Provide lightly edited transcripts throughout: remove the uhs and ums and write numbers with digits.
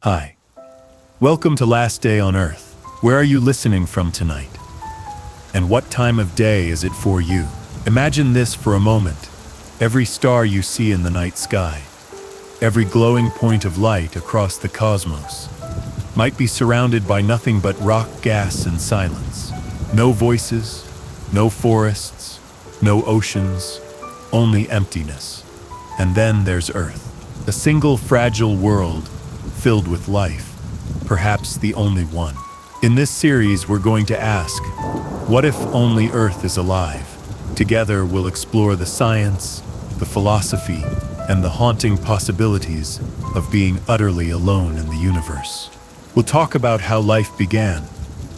Hi. Welcome to Last Day on Earth. Where are you listening from tonight? And what time of day is it for you? Imagine this for a moment. Every star you see in the night sky, every glowing point of light across the cosmos, might be surrounded by nothing but rock, gas, and silence. No voices, no forests, no oceans, only emptiness. And then there's Earth, a single fragile world filled with life, perhaps the only one. In this series, we're going to ask, what if only Earth is alive? Together, we'll explore the science, the philosophy, and the haunting possibilities of being utterly alone in the universe. We'll talk about how life began,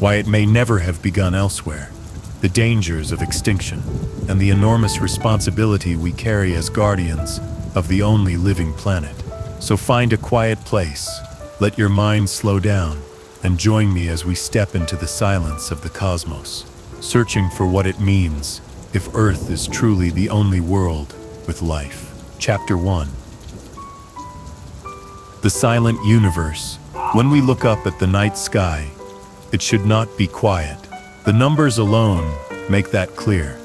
why it may never have begun elsewhere, the dangers of extinction, and the enormous responsibility we carry as guardians of the only living planet. So find a quiet place, let your mind slow down, and join me as we step into the silence of the cosmos, searching for what it means if Earth is truly the only world with life. Chapter 1. The Silent Universe. When we look up at the night sky, it should not be quiet. The numbers alone make that clear.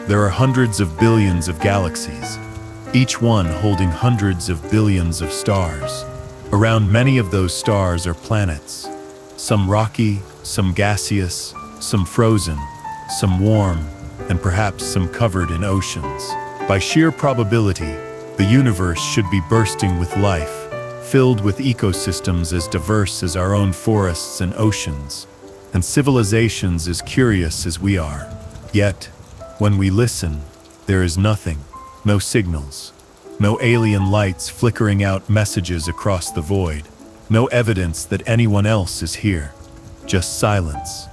There are hundreds of billions of galaxies, each one holding hundreds of billions of stars. Around many of those stars are planets, some rocky, some gaseous, some frozen, some warm, and perhaps some covered in oceans. By sheer probability, the universe should be bursting with life, filled with ecosystems as diverse as our own forests and oceans, and civilizations as curious as we are. Yet, when we listen, there is nothing, no signals, no alien lights flickering out messages across the void, no evidence that anyone else is here, just silence.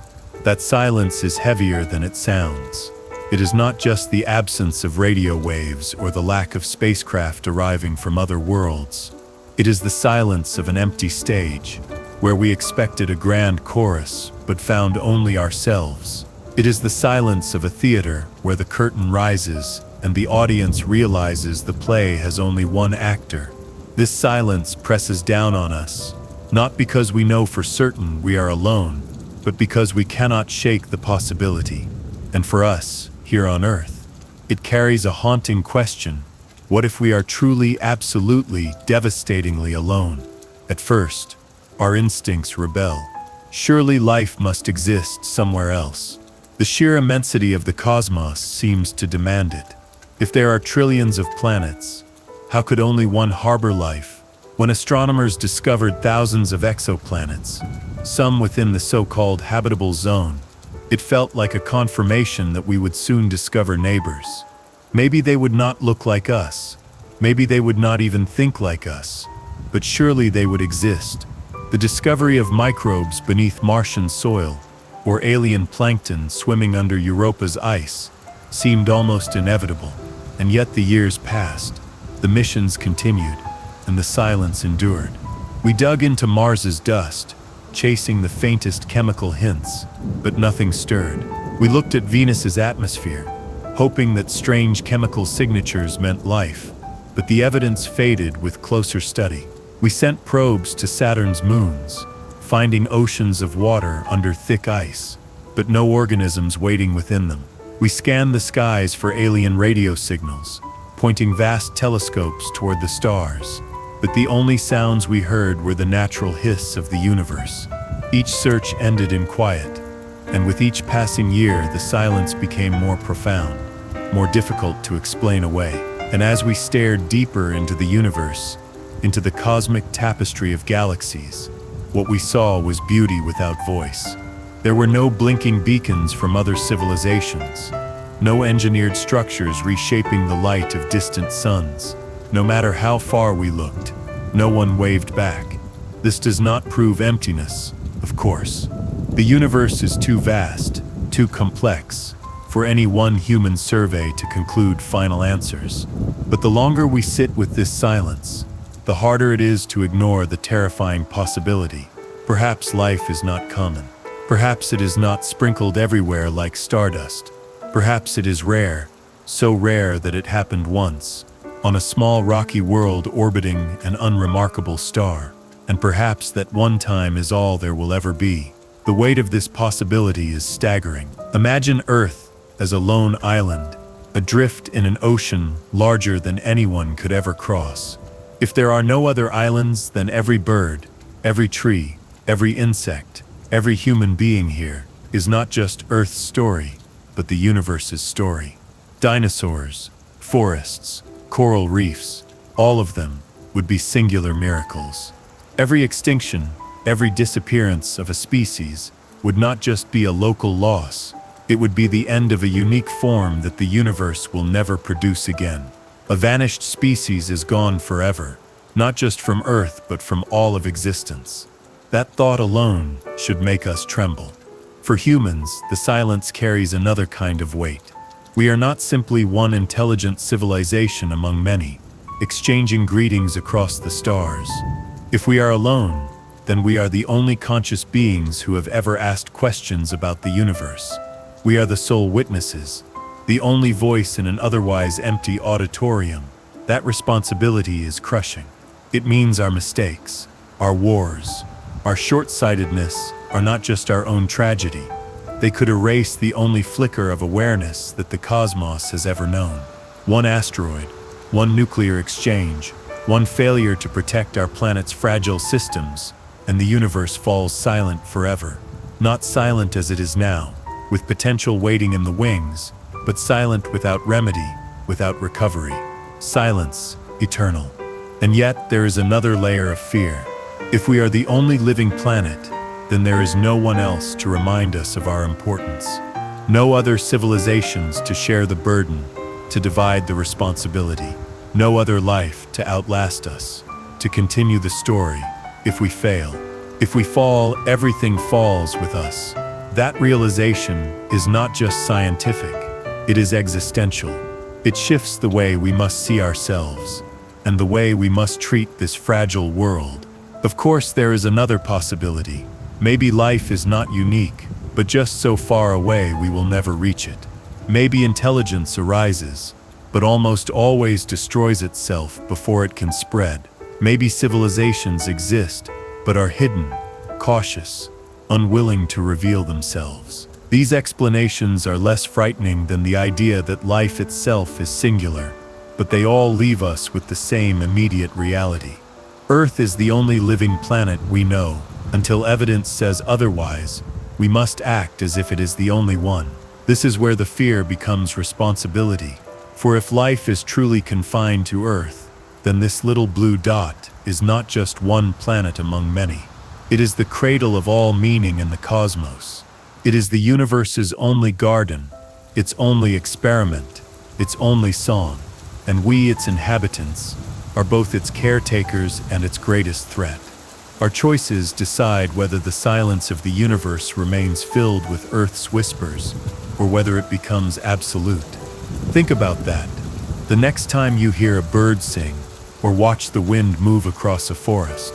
That silence is heavier than it sounds. It is not just the absence of radio waves or the lack of spacecraft arriving from other worlds. It is the silence of an empty stage, where we expected a grand chorus but found only ourselves. It is the silence of a theater where the curtain rises and the audience realizes the play has only one actor. This silence presses down on us, not because we know for certain we are alone, but because we cannot shake the possibility. And for us, here on Earth, it carries a haunting question. What if we are truly, absolutely, devastatingly alone? At first, our instincts rebel. Surely life must exist somewhere else. The sheer immensity of the cosmos seems to demand it. If there are trillions of planets, how could only one harbor life? When astronomers discovered thousands of exoplanets, some within the so-called habitable zone, it felt like a confirmation that we would soon discover neighbors. Maybe they would not look like us. Maybe they would not even think like us. But surely they would exist. The discovery of microbes beneath Martian soil, or alien plankton swimming under Europa's ice, seemed almost inevitable. And yet the years passed, the missions continued, and the silence endured. We dug into Mars's dust, chasing the faintest chemical hints, but nothing stirred. We looked at Venus's atmosphere, hoping that strange chemical signatures meant life, but the evidence faded with closer study. We sent probes to Saturn's moons, finding oceans of water under thick ice, but no organisms waiting within them. We scanned the skies for alien radio signals, pointing vast telescopes toward the stars, but the only sounds we heard were the natural hiss of the universe. Each search ended in quiet, and with each passing year the silence became more profound, more difficult to explain away. And as we stared deeper into the universe, into the cosmic tapestry of galaxies, what we saw was beauty without voice. There were no blinking beacons from other civilizations, no engineered structures reshaping the light of distant suns. No matter how far we looked, no one waved back. This does not prove emptiness, of course. The universe is too vast, too complex, for any one human survey to conclude final answers. But the longer we sit with this silence, the harder it is to ignore the terrifying possibility. Perhaps life is not common. Perhaps it is not sprinkled everywhere like stardust. Perhaps it is rare, so rare that it happened once, on a small rocky world orbiting an unremarkable star. and perhaps that one time is all there will ever be. The weight of this possibility is staggering. Imagine Earth as a lone island, adrift in an ocean larger than anyone could ever cross. If there are no other islands, then every bird, every tree, every insect, every human being here is not just Earth's story, but the universe's story. Dinosaurs, forests, coral reefs, all of them would be singular miracles. Every extinction, every disappearance of a species would not just be a local loss, it would be the end of a unique form that the universe will never produce again. A vanished species is gone forever, not just from Earth but from all of existence. That thought alone should make us tremble. For humans, the silence carries another kind of weight. We are not simply one intelligent civilization among many, exchanging greetings across the stars. If we are alone, then we are the only conscious beings who have ever asked questions about the universe. We are the sole witnesses, the only voice in an otherwise empty auditorium. That responsibility is crushing. It means our mistakes, our wars, our short-sightedness are not just our own tragedy. They could erase the only flicker of awareness that the cosmos has ever known. One asteroid, one nuclear exchange, one failure to protect our planet's fragile systems, and the universe falls silent forever. Not silent as it is now, with potential waiting in the wings, but silent without remedy, without recovery. Silence, eternal. And yet there is another layer of fear. If we are the only living planet, then there is no one else to remind us of our importance. No other civilizations to share the burden, to divide the responsibility. No other life to outlast us, to continue the story. If we fail, if we fall, everything falls with us. That realization is not just scientific, it is existential. It shifts the way we must see ourselves, and the way we must treat this fragile world. Of course, there is another possibility. Maybe life is not unique, but just so far away we will never reach it. Maybe intelligence arises, but almost always destroys itself before it can spread. Maybe civilizations exist, but are hidden, cautious, unwilling to reveal themselves. These explanations are less frightening than the idea that life itself is singular, but they all leave us with the same immediate reality. Earth is the only living planet we know. Until evidence says otherwise, we must act as if it is the only one. This is where the fear becomes responsibility. For if life is truly confined to Earth, then this little blue dot is not just one planet among many. It is the cradle of all meaning in the cosmos. It is the universe's only garden, its only experiment, its only song, and we, its inhabitants, are both its caretakers and its greatest threat. Our choices decide whether the silence of the universe remains filled with Earth's whispers, or whether it becomes absolute. Think about that. The next time you hear a bird sing, or watch the wind move across a forest,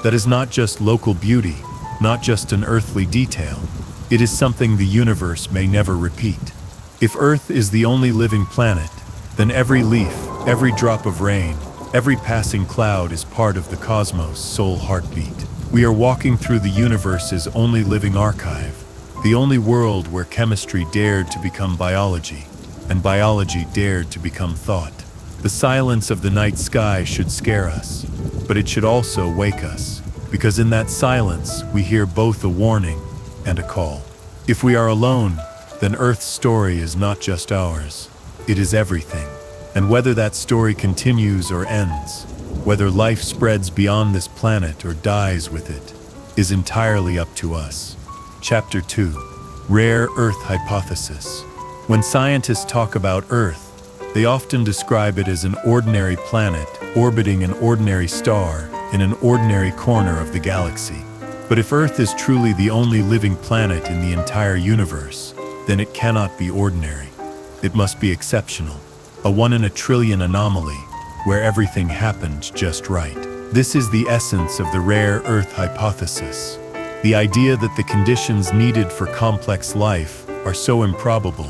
that is not just local beauty, not just an earthly detail. It is something the universe may never repeat. If Earth is the only living planet, then every leaf, every drop of rain, every passing cloud is part of the cosmos' soul heartbeat. We are walking through the universe's only living archive, the only world where chemistry dared to become biology, and biology dared to become thought. The silence of the night sky should scare us, but it should also wake us, because in that silence we hear both a warning and a call. If we are alone, then Earth's story is not just ours, it is everything. And whether that story continues or ends, whether life spreads beyond this planet or dies with it, is entirely up to us. Chapter 2. Rare Earth Hypothesis. When scientists talk about Earth, they often describe it as an ordinary planet orbiting an ordinary star in an ordinary corner of the galaxy. But if Earth is truly the only living planet in the entire universe, then it cannot be ordinary. It must be exceptional. A 1 in a trillion anomaly, where everything happened just right. This is the essence of the rare Earth hypothesis. The idea that the conditions needed for complex life are so improbable,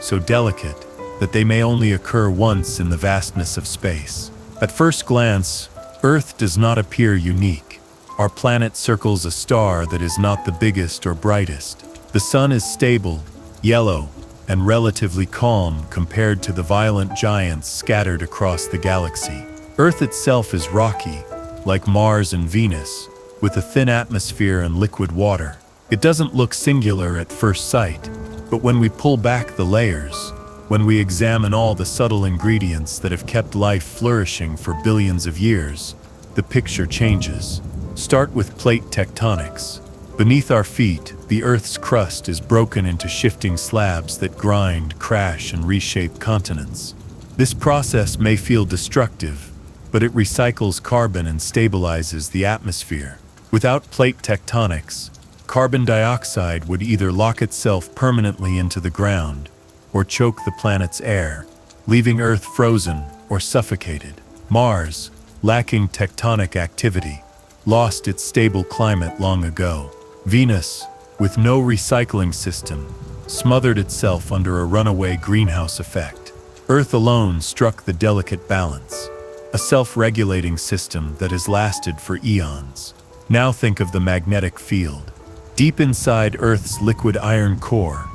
so delicate, that they may only occur once in the vastness of space. At first glance, Earth does not appear unique. Our planet circles a star that is not the biggest or brightest. The sun is stable, yellow, and relatively calm compared to the violent giants scattered across the galaxy. Earth itself is rocky, like Mars and Venus, with a thin atmosphere and liquid water. It doesn't look singular at first sight, but when we pull back the layers, when we examine all the subtle ingredients that have kept life flourishing for billions of years, the picture changes. Start with plate tectonics. Beneath our feet, the Earth's crust is broken into shifting slabs that grind, crash, and reshape continents. This process may feel destructive, but it recycles carbon and stabilizes the atmosphere. Without plate tectonics, carbon dioxide would either lock itself permanently into the ground or choke the planet's air, leaving Earth frozen or suffocated. Mars, lacking tectonic activity, lost its stable climate long ago. Venus, with no recycling system, smothered itself under a runaway greenhouse effect. Earth alone struck the delicate balance, a self-regulating system that has lasted for eons. Now think of the magnetic field. Deep inside Earth's liquid iron core,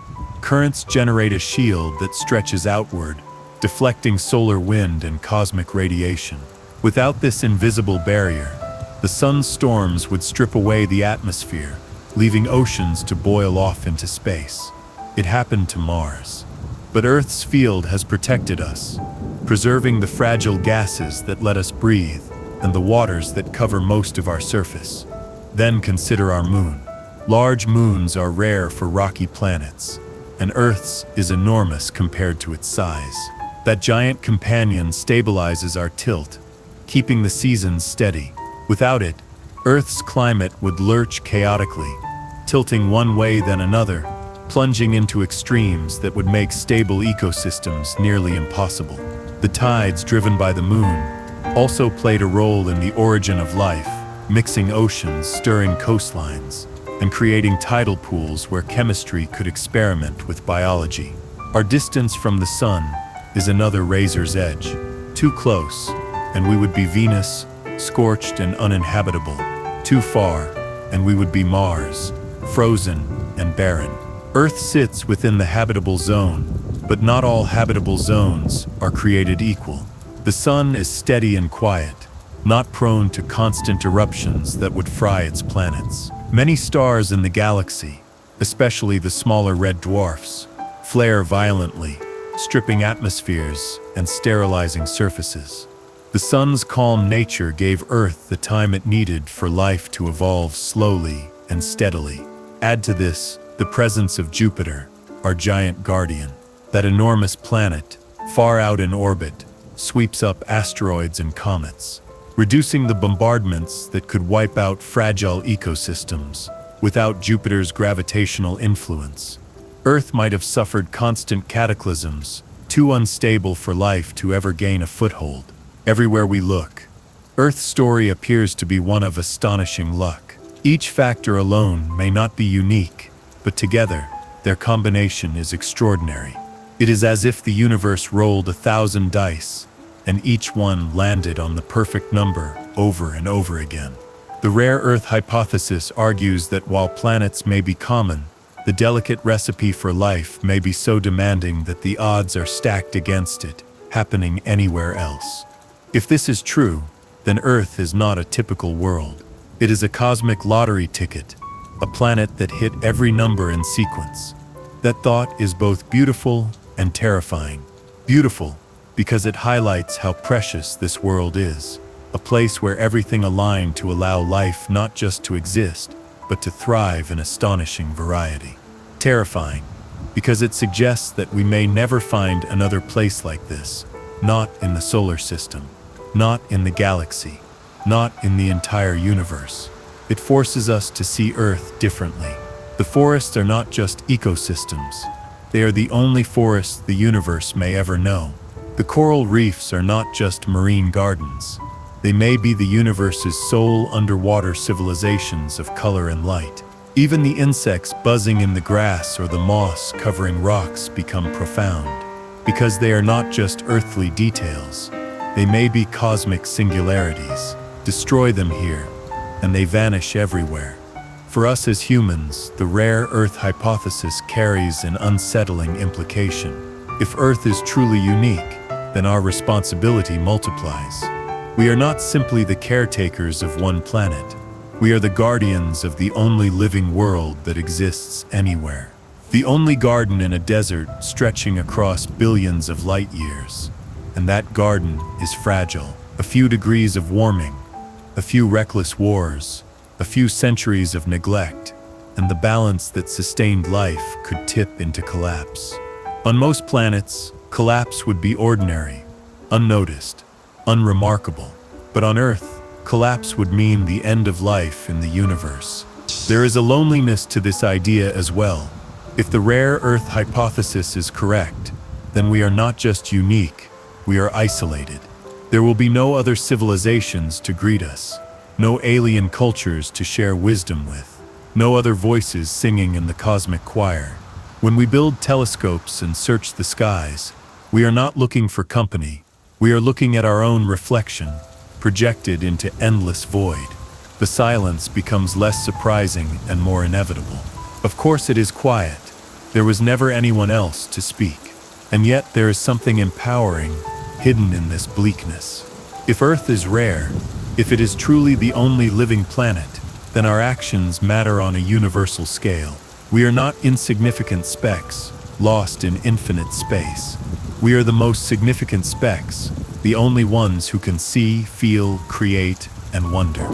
currents generate a shield that stretches outward, deflecting solar wind and cosmic radiation. Without this invisible barrier, the sun's storms would strip away the atmosphere, leaving oceans to boil off into space. It happened to Mars. But Earth's field has protected us, preserving the fragile gases that let us breathe and the waters that cover most of our surface. Then consider our moon. Large moons are rare for rocky planets, and Earth's is enormous compared to its size. That giant companion stabilizes our tilt, keeping the seasons steady. Without it, Earth's climate would lurch chaotically, tilting one way then another, plunging into extremes that would make stable ecosystems nearly impossible. The tides driven by the moon also played a role in the origin of life, mixing oceans, stirring coastlines, and creating tidal pools where chemistry could experiment with biology. Our distance from the sun is another razor's edge. Too close, and we would be Venus, scorched and uninhabitable. Too far, and we would be Mars, frozen and barren. Earth sits within the habitable zone, but not all habitable zones are created equal. The sun is steady and quiet, not prone to constant eruptions that would fry its planets. Many stars in the galaxy, especially the smaller red dwarfs, flare violently, stripping atmospheres and sterilizing surfaces. The sun's calm nature gave Earth the time it needed for life to evolve slowly and steadily. Add to this the presence of Jupiter, our giant guardian. That enormous planet, far out in orbit, sweeps up asteroids and comets, reducing the bombardments that could wipe out fragile ecosystems. Without Jupiter's gravitational influence, Earth might have suffered constant cataclysms, too unstable for life to ever gain a foothold. Everywhere we look, Earth's story appears to be one of astonishing luck. Each factor alone may not be unique, but together, their combination is extraordinary. It is as if the universe rolled 1,000 dice, and each one landed on the perfect number over and over again. The rare Earth hypothesis argues that while planets may be common, the delicate recipe for life may be so demanding that the odds are stacked against it happening anywhere else. If this is true, then Earth is not a typical world. It is a cosmic lottery ticket, a planet that hit every number in sequence. That thought is both beautiful and terrifying. Beautiful, because it highlights how precious this world is, a place where everything aligned to allow life not just to exist, but to thrive in astonishing variety. Terrifying, because it suggests that we may never find another place like this, not in the solar system, not in the galaxy, not in the entire universe. It forces us to see Earth differently. The forests are not just ecosystems. They are the only forests the universe may ever know. The coral reefs are not just marine gardens. They may be the universe's sole underwater civilizations of color and light. Even the insects buzzing in the grass or the moss covering rocks become profound, because they are not just earthly details. They may be cosmic singularities. Destroy them here, and they vanish everywhere. For us as humans, the rare Earth hypothesis carries an unsettling implication. If Earth is truly unique, then our responsibility multiplies. We are not simply the caretakers of one planet. We are the guardians of the only living world that exists anywhere. The only garden in a desert stretching across billions of light years. And that garden is fragile. A few degrees of warming, a few reckless wars, a few centuries of neglect, and the balance that sustained life could tip into collapse. On most planets, collapse would be ordinary, unnoticed, unremarkable. But on Earth, collapse would mean the end of life in the universe. There is a loneliness to this idea as well. If the rare Earth hypothesis is correct, then we are not just unique, we are isolated. There will be no other civilizations to greet us. No alien cultures to share wisdom with. No other voices singing in the cosmic choir. When we build telescopes and search the skies, we are not looking for company. We are looking at our own reflection, projected into endless void. The silence becomes less surprising and more inevitable. Of course it is quiet. There was never anyone else to speak. And yet there is something empowering hidden in this bleakness. If Earth is rare, if it is truly the only living planet, then our actions matter on a universal scale. We are not insignificant specks, lost in infinite space. We are the most significant specks, the only ones who can see, feel, create, and wonder.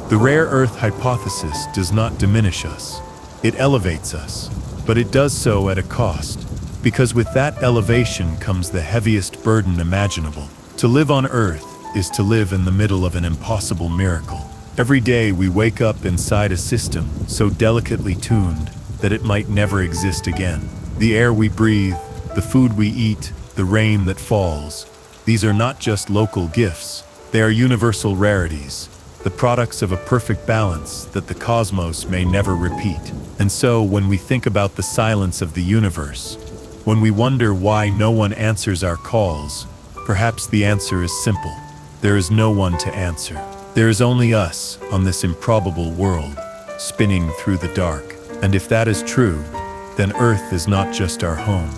The rare Earth hypothesis does not diminish us. It elevates us, but it does so at a cost, because with that elevation comes the heaviest burden imaginable. To live on Earth is to live in the middle of an impossible miracle. Every day we wake up inside a system so delicately tuned that it might never exist again. The air we breathe, the food we eat, the rain that falls, these are not just local gifts, they are universal rarities, the products of a perfect balance that the cosmos may never repeat. And so when we think about the silence of the universe, when we wonder why no one answers our calls, perhaps the answer is simple. There is no one to answer. There is only us on this improbable world, spinning through the dark. And if that is true, then Earth is not just our home.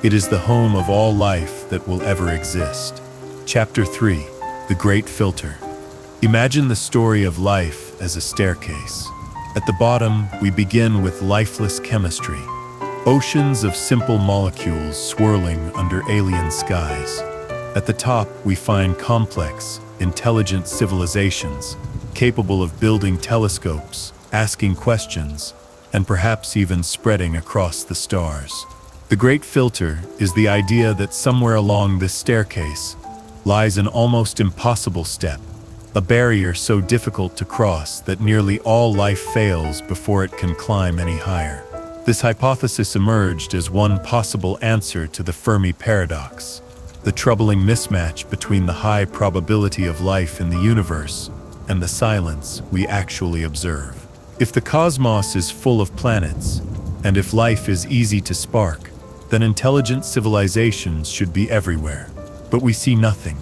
It is the home of all life that will ever exist. Chapter 3: The Great Filter. Imagine the story of life as a staircase. At the bottom, we begin with lifeless chemistry. Oceans of simple molecules swirling under alien skies. At the top, we find complex, intelligent civilizations, capable of building telescopes, asking questions, and perhaps even spreading across the stars. The Great Filter is the idea that somewhere along this staircase lies an almost impossible step, a barrier so difficult to cross that nearly all life fails before it can climb any higher. This hypothesis emerged as one possible answer to the Fermi Paradox, the troubling mismatch between the high probability of life in the universe and the silence we actually observe. If the cosmos is full of planets, and if life is easy to spark, then intelligent civilizations should be everywhere. But we see nothing.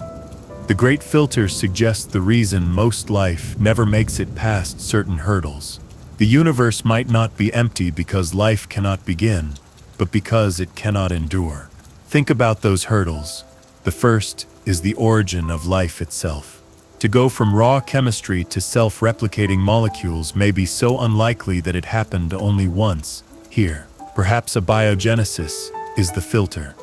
The Great Filter suggests the reason most life never makes it past certain hurdles. The universe might not be empty because life cannot begin, but because it cannot endure. Think about those hurdles. The first is the origin of life itself. To go from raw chemistry to self-replicating molecules may be so unlikely that it happened only once, here. Perhaps abiogenesis is the filter.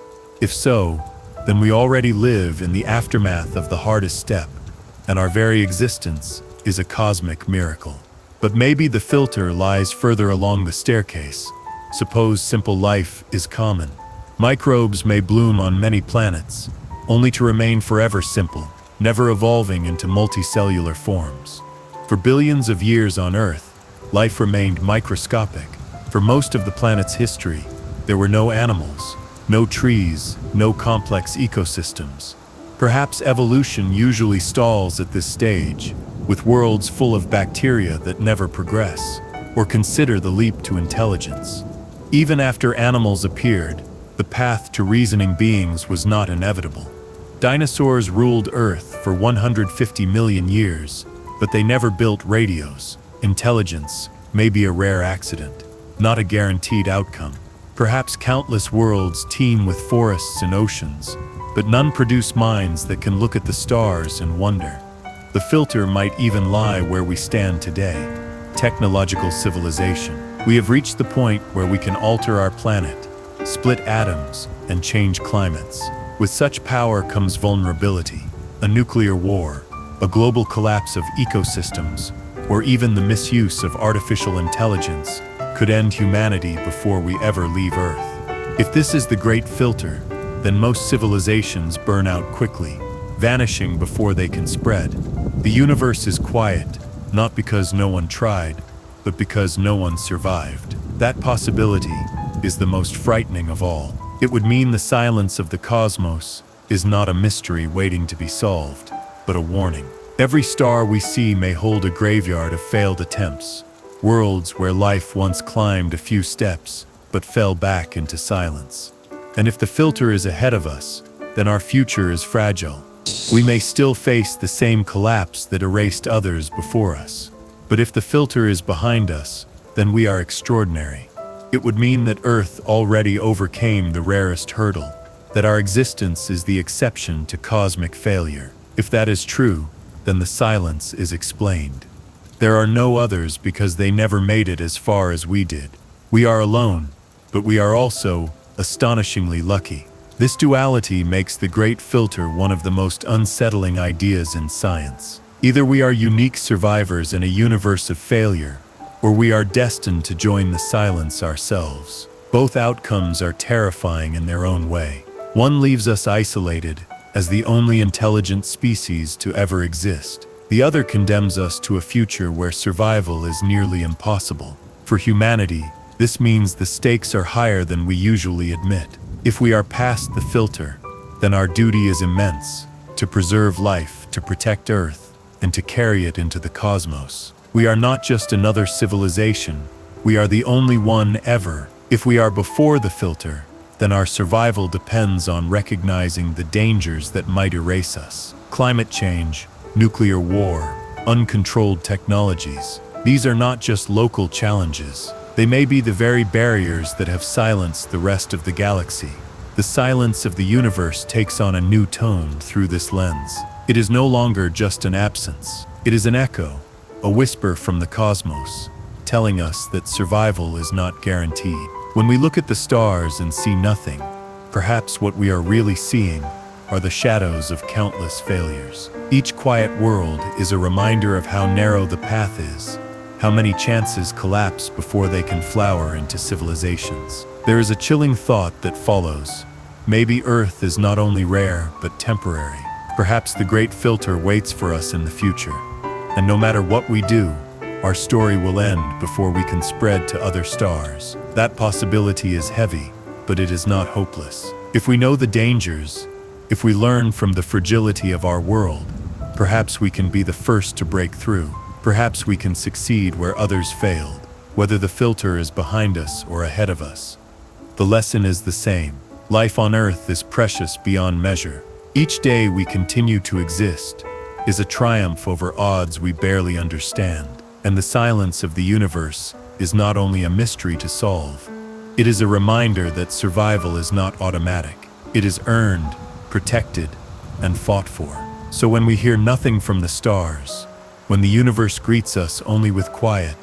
If so, then we already live in the aftermath of the hardest step, and our very existence is a cosmic miracle. But maybe the filter lies further along the staircase. Suppose simple life is common. Microbes may bloom on many planets, only to remain forever simple, never evolving into multicellular forms. For billions of years on Earth, life remained microscopic. For most of the planet's history, there were no animals, no trees, no complex ecosystems. Perhaps evolution usually stalls at this stage, with worlds full of bacteria that never progress, or consider the leap to intelligence. Even after animals appeared, the path to reasoning beings was not inevitable. Dinosaurs ruled Earth for 150 million years, but they never built radios. Intelligence may be a rare accident, not a guaranteed outcome. Perhaps countless worlds teem with forests and oceans, but none produce minds that can look at the stars and wonder. The filter might even lie where we stand today. Technological civilization. We have reached the point where we can alter our planet, split atoms, and change climates. With such power comes vulnerability, a nuclear war, a global collapse of ecosystems, or even the misuse of artificial intelligence could end humanity before we ever leave Earth. If this is the great filter, then most civilizations burn out quickly, vanishing before they can spread. The universe is quiet, not because no one tried, but because no one survived. That possibility is the most frightening of all. It would mean the silence of the cosmos is not a mystery waiting to be solved, but a warning. Every star we see may hold a graveyard of failed attempts, worlds where life once climbed a few steps, but fell back into silence. And if the filter is ahead of us, then our future is fragile. We may still face the same collapse that erased others before us. But if the filter is behind us, then we are extraordinary. It would mean that Earth already overcame the rarest hurdle, that our existence is the exception to cosmic failure. If that is true, then the silence is explained. There are no others because they never made it as far as we did. We are alone, but we are also astonishingly lucky. This duality makes the great filter one of the most unsettling ideas in science. Either we are unique survivors in a universe of failure, or we are destined to join the silence ourselves. Both outcomes are terrifying in their own way. One leaves us isolated, as the only intelligent species to ever exist. The other condemns us to a future where survival is nearly impossible. For humanity, this means the stakes are higher than we usually admit. If we are past the filter, then our duty is immense, to preserve life, to protect Earth, and to carry it into the cosmos. We are not just another civilization, we are the only one ever. If we are before the filter, then our survival depends on recognizing the dangers that might erase us. Climate change, nuclear war, uncontrolled technologies. These are not just local challenges. They may be the very barriers that have silenced the rest of the galaxy. The silence of the universe takes on a new tone through this lens. It is no longer just an absence. It is an echo, a whisper from the cosmos, telling us that survival is not guaranteed. When we look at the stars and see nothing, perhaps what we are really seeing are the shadows of countless failures. Each quiet world is a reminder of how narrow the path is, how many chances collapse before they can flower into civilizations. There is a chilling thought that follows. Maybe Earth is not only rare, but temporary. Perhaps the great filter waits for us in the future. And no matter what we do, our story will end before we can spread to other stars. That possibility is heavy, but it is not hopeless. If we know the dangers, if we learn from the fragility of our world, perhaps we can be the first to break through. Perhaps we can succeed where others failed, whether the filter is behind us or ahead of us. The lesson is the same. Life on Earth is precious beyond measure. Each day we continue to exist is a triumph over odds we barely understand. And the silence of the universe is not only a mystery to solve, it is a reminder that survival is not automatic. It is earned, protected, and fought for. So when we hear nothing from the stars, when the universe greets us only with quiet,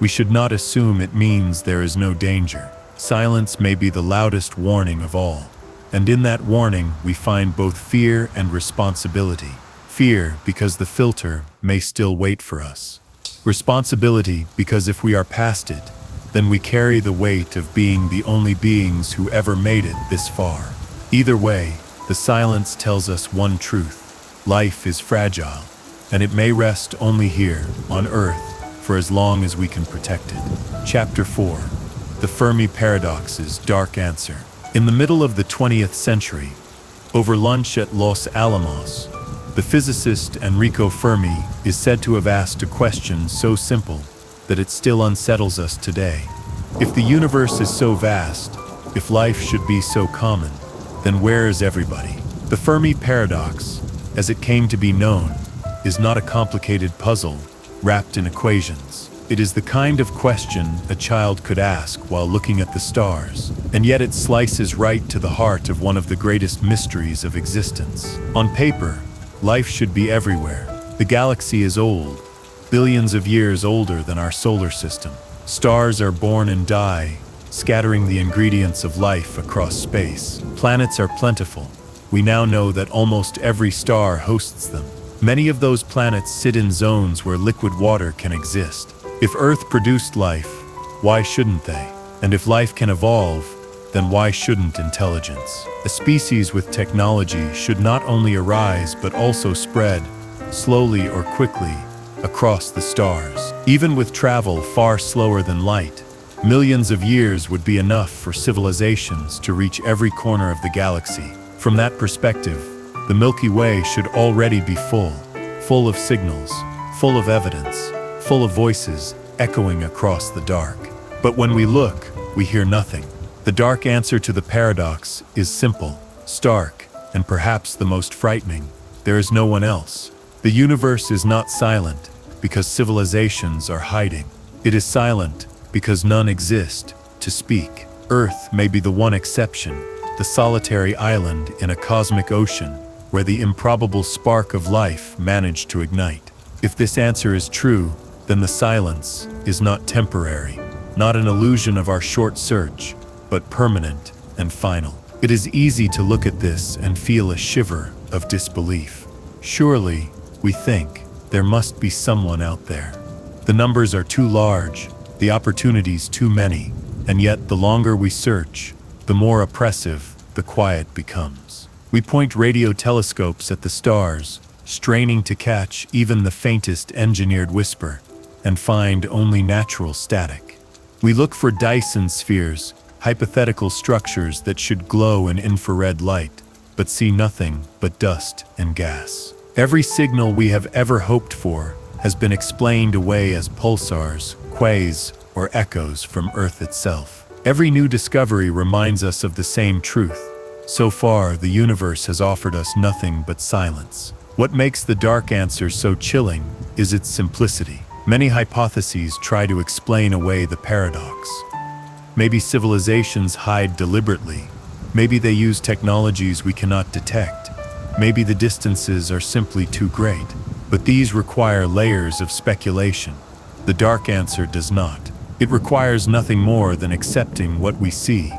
we should not assume it means there is no danger. Silence may be the loudest warning of all. And in that warning, we find both fear and responsibility. Fear because the filter may still wait for us. Responsibility because if we are past it, then we carry the weight of being the only beings who ever made it this far. Either way, the silence tells us one truth. Life is fragile, and it may rest only here, on Earth, for as long as we can protect it. Chapter 4. The Fermi Paradox's Dark Answer. In the middle of the 20th century, over lunch at Los Alamos, the physicist Enrico Fermi is said to have asked a question so simple that it still unsettles us today. If the universe is so vast, if life should be so common, then where is everybody? The Fermi Paradox, as it came to be known, is not a complicated puzzle wrapped in equations. It is the kind of question a child could ask while looking at the stars, and yet it slices right to the heart of one of the greatest mysteries of existence. On paper, life should be everywhere. The galaxy is old, billions of years older than our solar system. Stars are born and die, scattering the ingredients of life across space. Planets are plentiful. We now know that almost every star hosts them. Many of those planets sit in zones where liquid water can exist. If Earth produced life, why shouldn't they? And if life can evolve, then why shouldn't intelligence? A species with technology should not only arise but also spread, slowly or quickly, across the stars. Even with travel far slower than light, millions of years would be enough for civilizations to reach every corner of the galaxy. From that perspective, the Milky Way should already be full of signals, full of evidence, full of voices echoing across the dark. But when we look, we hear nothing. The dark answer to the paradox is simple, stark, and perhaps the most frightening. There is no one else. The universe is not silent because civilizations are hiding. It is silent because none exist to speak. Earth may be the one exception, the solitary island in a cosmic ocean where the improbable spark of life managed to ignite. If this answer is true, then the silence is not temporary, not an illusion of our short search, but permanent and final. It is easy to look at this and feel a shiver of disbelief. Surely, we think, there must be someone out there. The numbers are too large, the opportunities too many, and yet the longer we search, the more oppressive the quiet becomes. We point radio telescopes at the stars, straining to catch even the faintest engineered whisper, and find only natural static. We look for Dyson spheres, hypothetical structures that should glow in infrared light, but see nothing but dust and gas. Every signal we have ever hoped for has been explained away as pulsars, quasars, or echoes from Earth itself. Every new discovery reminds us of the same truth. So far, the universe has offered us nothing but silence. What makes the dark answer so chilling is its simplicity. Many hypotheses try to explain away the paradox. Maybe civilizations hide deliberately. Maybe they use technologies we cannot detect. Maybe the distances are simply too great. But these require layers of speculation. The dark answer does not. It requires nothing more than accepting what we see,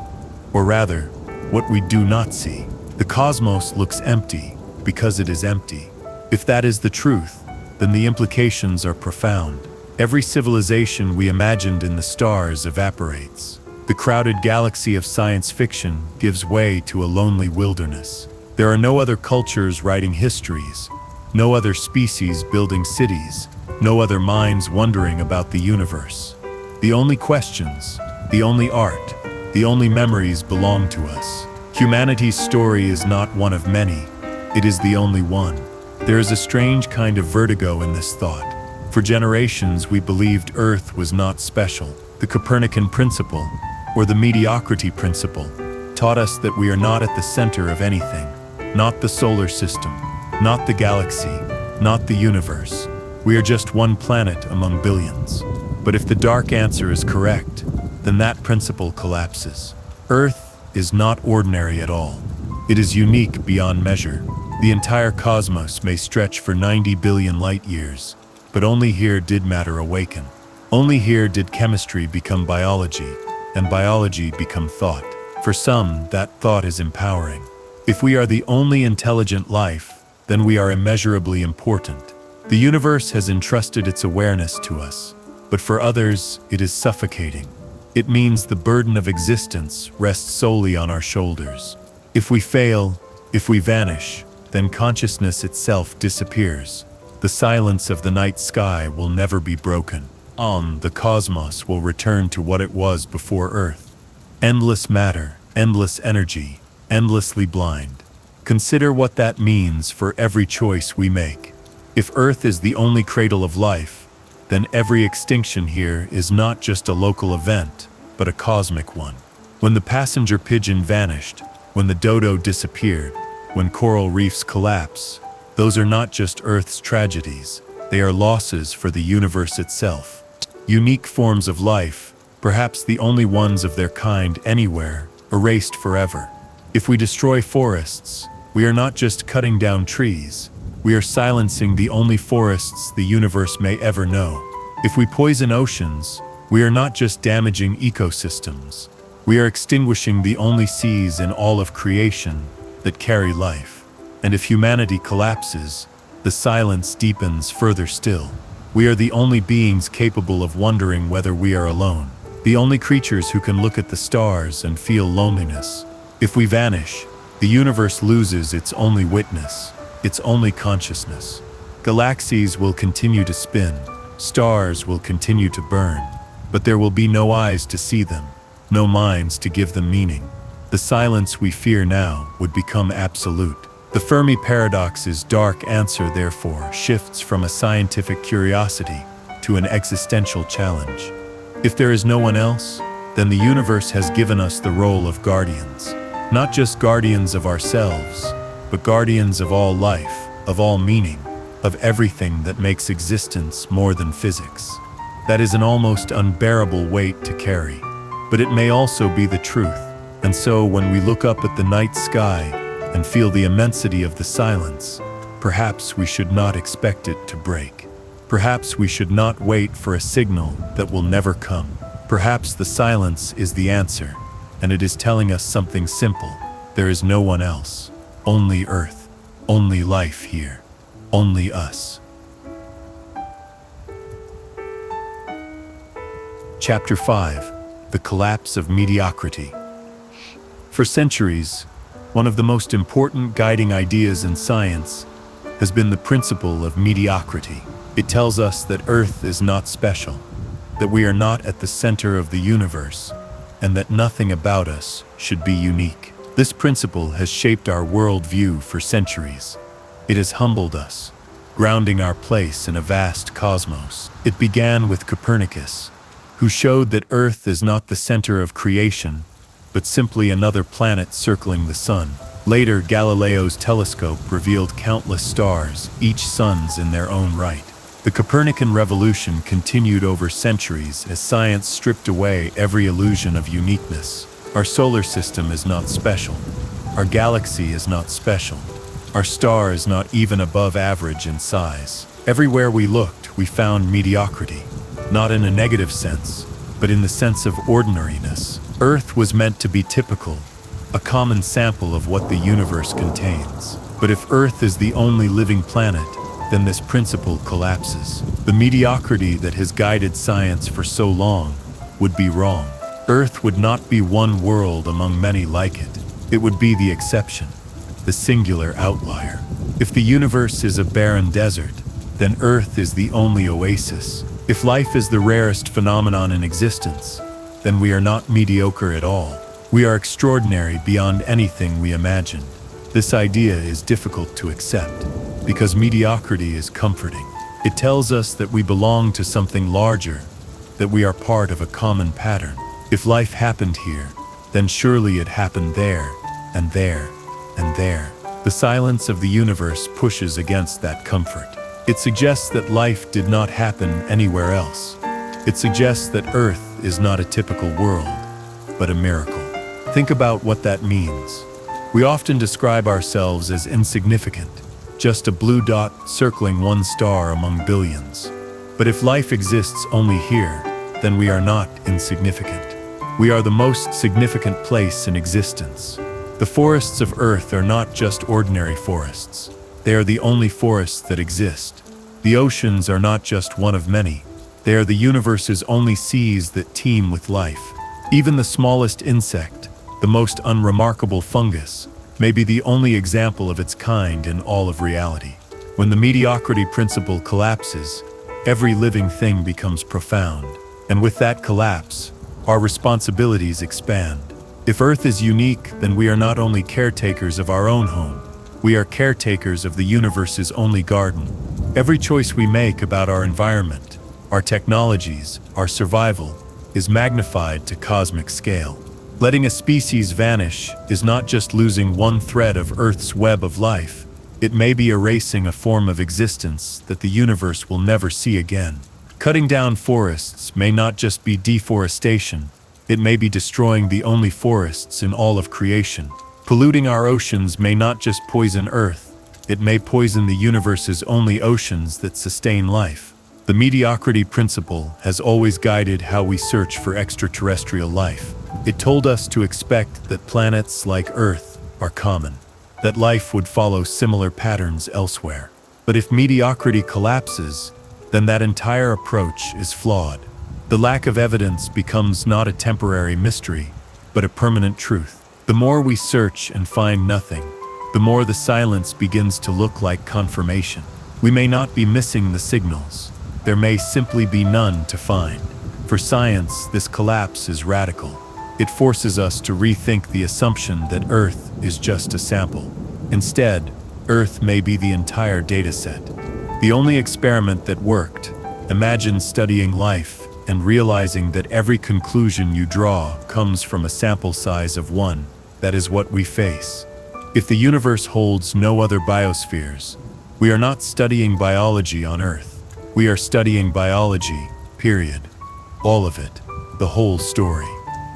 or rather, what we do not see. The cosmos looks empty because it is empty. If that is the truth, then the implications are profound. Every civilization we imagined in the stars evaporates. The crowded galaxy of science fiction gives way to a lonely wilderness. There are no other cultures writing histories, no other species building cities, no other minds wondering about the universe. The only questions, the only art, the only memories belong to us. Humanity's story is not one of many, it is the only one. There is a strange kind of vertigo in this thought. For generations we believed Earth was not special. The Copernican principle, or the mediocrity principle, taught us that we are not at the center of anything. Not the solar system, not the galaxy, not the universe. We are just one planet among billions. But if the dark answer is correct, then that principle collapses. Earth is not ordinary at all. It is unique beyond measure. The entire cosmos may stretch for 90 billion light years, but only here did matter awaken. Only here did chemistry become biology, and biology become thought. For some, that thought is empowering. If we are the only intelligent life, then we are immeasurably important. The universe has entrusted its awareness to us, but for others, it is suffocating. It means the burden of existence rests solely on our shoulders. If we fail, if we vanish, then consciousness itself disappears. The silence of the night sky will never be broken. The cosmos will return to what it was before Earth. Endless matter, endless energy, endlessly blind. Consider what that means for every choice we make. If Earth is the only cradle of life, then every extinction here is not just a local event, but a cosmic one. When the passenger pigeon vanished, when the dodo disappeared, when coral reefs collapse, Those are not just Earth's tragedies, they are losses for the universe itself. Unique forms of life, perhaps the only ones of their kind anywhere, erased forever. If we destroy forests, we are not just cutting down trees, we are silencing the only forests the universe may ever know. If we poison oceans, we are not just damaging ecosystems, we are extinguishing the only seas in all of creation that carry life. And if humanity collapses, the silence deepens further still. We are the only beings capable of wondering whether we are alone, the only creatures who can look at the stars and feel loneliness. If we vanish, the universe loses its only witness, its only consciousness. Galaxies will continue to spin, stars will continue to burn, but there will be no eyes to see them, no minds to give them meaning. The silence we fear now would become absolute. The Fermi Paradox's dark answer, therefore, shifts from a scientific curiosity to an existential challenge. If there is no one else, then the universe has given us the role of guardians. Not just guardians of ourselves, but guardians of all life, of all meaning, of everything that makes existence more than physics. That is an almost unbearable weight to carry, but it may also be the truth. And so when we look up at the night sky and feel the immensity of the silence, perhaps we should not expect it to break. Perhaps we should not wait for a signal that will never come. Perhaps the silence is the answer, and it is telling us something simple. There is no one else. Only Earth. Only life here. Only us. Chapter 5. The Collapse of Mediocrity. For centuries, one of the most important guiding ideas in science has been the principle of mediocrity. It tells us that Earth is not special, that we are not at the center of the universe, and that nothing about us should be unique. This principle has shaped our worldview for centuries. It has humbled us, grounding our place in a vast cosmos. It began with Copernicus, who showed that Earth is not the center of creation, but simply another planet circling the sun. Later, Galileo's telescope revealed countless stars, each suns in their own right. The Copernican revolution continued over centuries as science stripped away every illusion of uniqueness. Our solar system is not special. Our galaxy is not special. Our star is not even above average in size. Everywhere we looked, we found mediocrity, not in a negative sense, but in the sense of ordinariness. Earth was meant to be typical, a common sample of what the universe contains. But if Earth is the only living planet, then this principle collapses. The mediocrity that has guided science for so long would be wrong. Earth would not be one world among many like it. It would be the exception, the singular outlier. If the universe is a barren desert, then Earth is the only oasis. If life is the rarest phenomenon in existence, then we are not mediocre at all. We are extraordinary beyond anything we imagined. This idea is difficult to accept, because mediocrity is comforting. It tells us that we belong to something larger, that we are part of a common pattern. If life happened here, then surely it happened there, and there, and there. The silence of the universe pushes against that comfort. It suggests that life did not happen anywhere else. It suggests that Earth is not a typical world, but a miracle. Think about what that means. We often describe ourselves as insignificant, just a blue dot circling one star among billions. But if life exists only here, then we are not insignificant. We are the most significant place in existence. The forests of Earth are not just ordinary forests. They are the only forests that exist. The oceans are not just one of many. They are the universe's only seas that teem with life. Even the smallest insect, the most unremarkable fungus, may be the only example of its kind in all of reality. When the mediocrity principle collapses, every living thing becomes profound. And with that collapse, our responsibilities expand. If Earth is unique, then we are not only caretakers of our own home, we are caretakers of the universe's only garden. Every choice we make about our environment, our technologies, our survival, is magnified to cosmic scale. Letting a species vanish is not just losing one thread of Earth's web of life, It may be erasing a form of existence that the universe will never see again. Cutting down forests may not just be deforestation, it may be destroying the only forests in all of creation. Polluting our oceans may not just poison Earth, it may poison the universe's only oceans that sustain life. The mediocrity principle has always guided how we search for extraterrestrial life. It told us to expect that planets like Earth are common, that life would follow similar patterns elsewhere. But if mediocrity collapses, then that entire approach is flawed. The lack of evidence becomes not a temporary mystery, but a permanent truth. The more we search and find nothing, the more the silence begins to look like confirmation. We may not be missing the signals. There may simply be none to find. For science, this collapse is radical. It forces us to rethink the assumption that Earth is just a sample. Instead, Earth may be the entire dataset. The only experiment that worked. Imagine studying life and realizing that every conclusion you draw comes from a sample size of one. That is what we face. If the universe holds no other biospheres, we are not studying biology on Earth. We are studying biology, period. All of it, the whole story.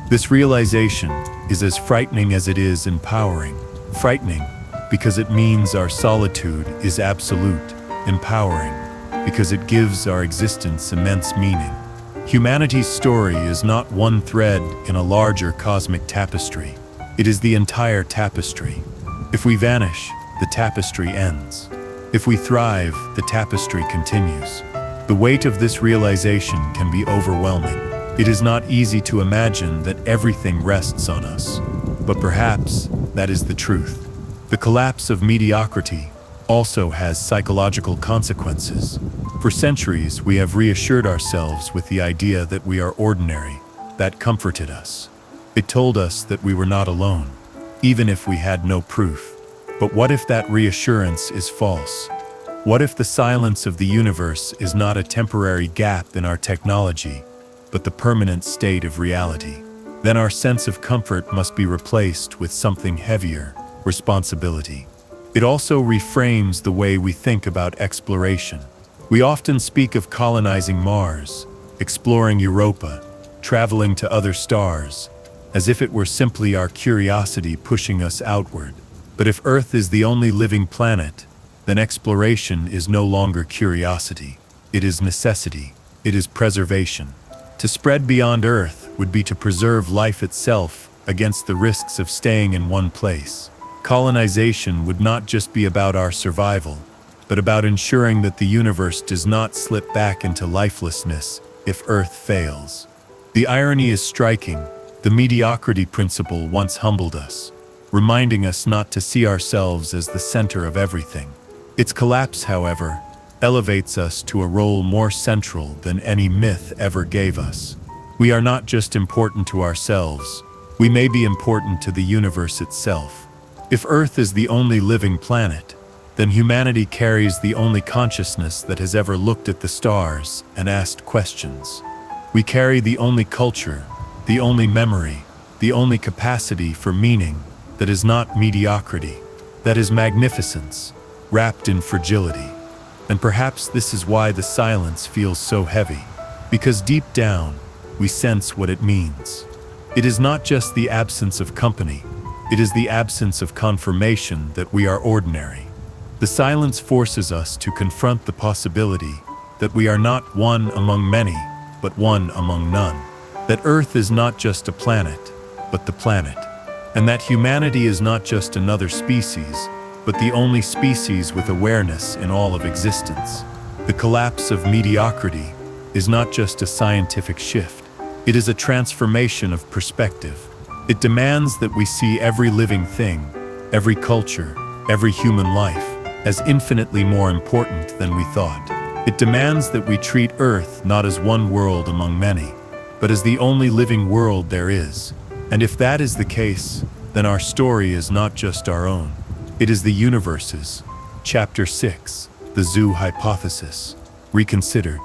This realization is as frightening as it is empowering. Frightening because it means our solitude is absolute. Empowering because it gives our existence immense meaning. Humanity's story is not one thread in a larger cosmic tapestry. It is the entire tapestry. If we vanish, the tapestry ends. If we thrive, the tapestry continues. The weight of this realization can be overwhelming. It is not easy to imagine that everything rests on us. But perhaps that is the truth. The collapse of mediocrity also has psychological consequences. For centuries, we have reassured ourselves with the idea that we are ordinary. That comforted us. It told us that we were not alone, even if we had no proof. But what if that reassurance is false? What if the silence of the universe is not a temporary gap in our technology, but the permanent state of reality? Then our sense of comfort must be replaced with something heavier, responsibility. It also reframes the way we think about exploration. We often speak of colonizing Mars, exploring Europa, traveling to other stars, as if it were simply our curiosity pushing us outward. But if Earth is the only living planet, then exploration is no longer curiosity. It is necessity. It is preservation. To spread beyond Earth would be to preserve life itself against the risks of staying in one place. Colonization would not just be about our survival, but about ensuring that the universe does not slip back into lifelessness if Earth fails. The irony is striking. The mediocrity principle once humbled us, reminding us not to see ourselves as the center of everything. Its collapse, however, elevates us to a role more central than any myth ever gave us. We are not just important to ourselves, we may be important to the universe itself. If Earth is the only living planet, then humanity carries the only consciousness that has ever looked at the stars and asked questions. We carry the only culture, the only memory, the only capacity for meaning that is not mediocrity, that is magnificence, wrapped in fragility. And perhaps this is why the silence feels so heavy, because deep down, we sense what it means. It is not just the absence of company, it is the absence of confirmation that we are ordinary. The silence forces us to confront the possibility that we are not one among many, but one among none. That Earth is not just a planet, but the planet. And that humanity is not just another species, but the only species with awareness in all of existence. The collapse of mediocrity is not just a scientific shift. It is a transformation of perspective. It demands that we see every living thing, every culture, every human life, as infinitely more important than we thought. It demands that we treat Earth not as one world among many, but as the only living world there is. And if that is the case, then our story is not just our own. It is the universe's. Chapter 6, The Zoo Hypothesis, Reconsidered.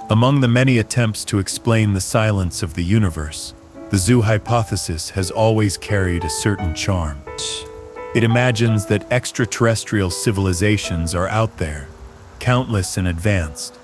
Among the many attempts to explain the silence of the universe, the zoo hypothesis has always carried a certain charm. It imagines that extraterrestrial civilizations are out there, countless and advanced,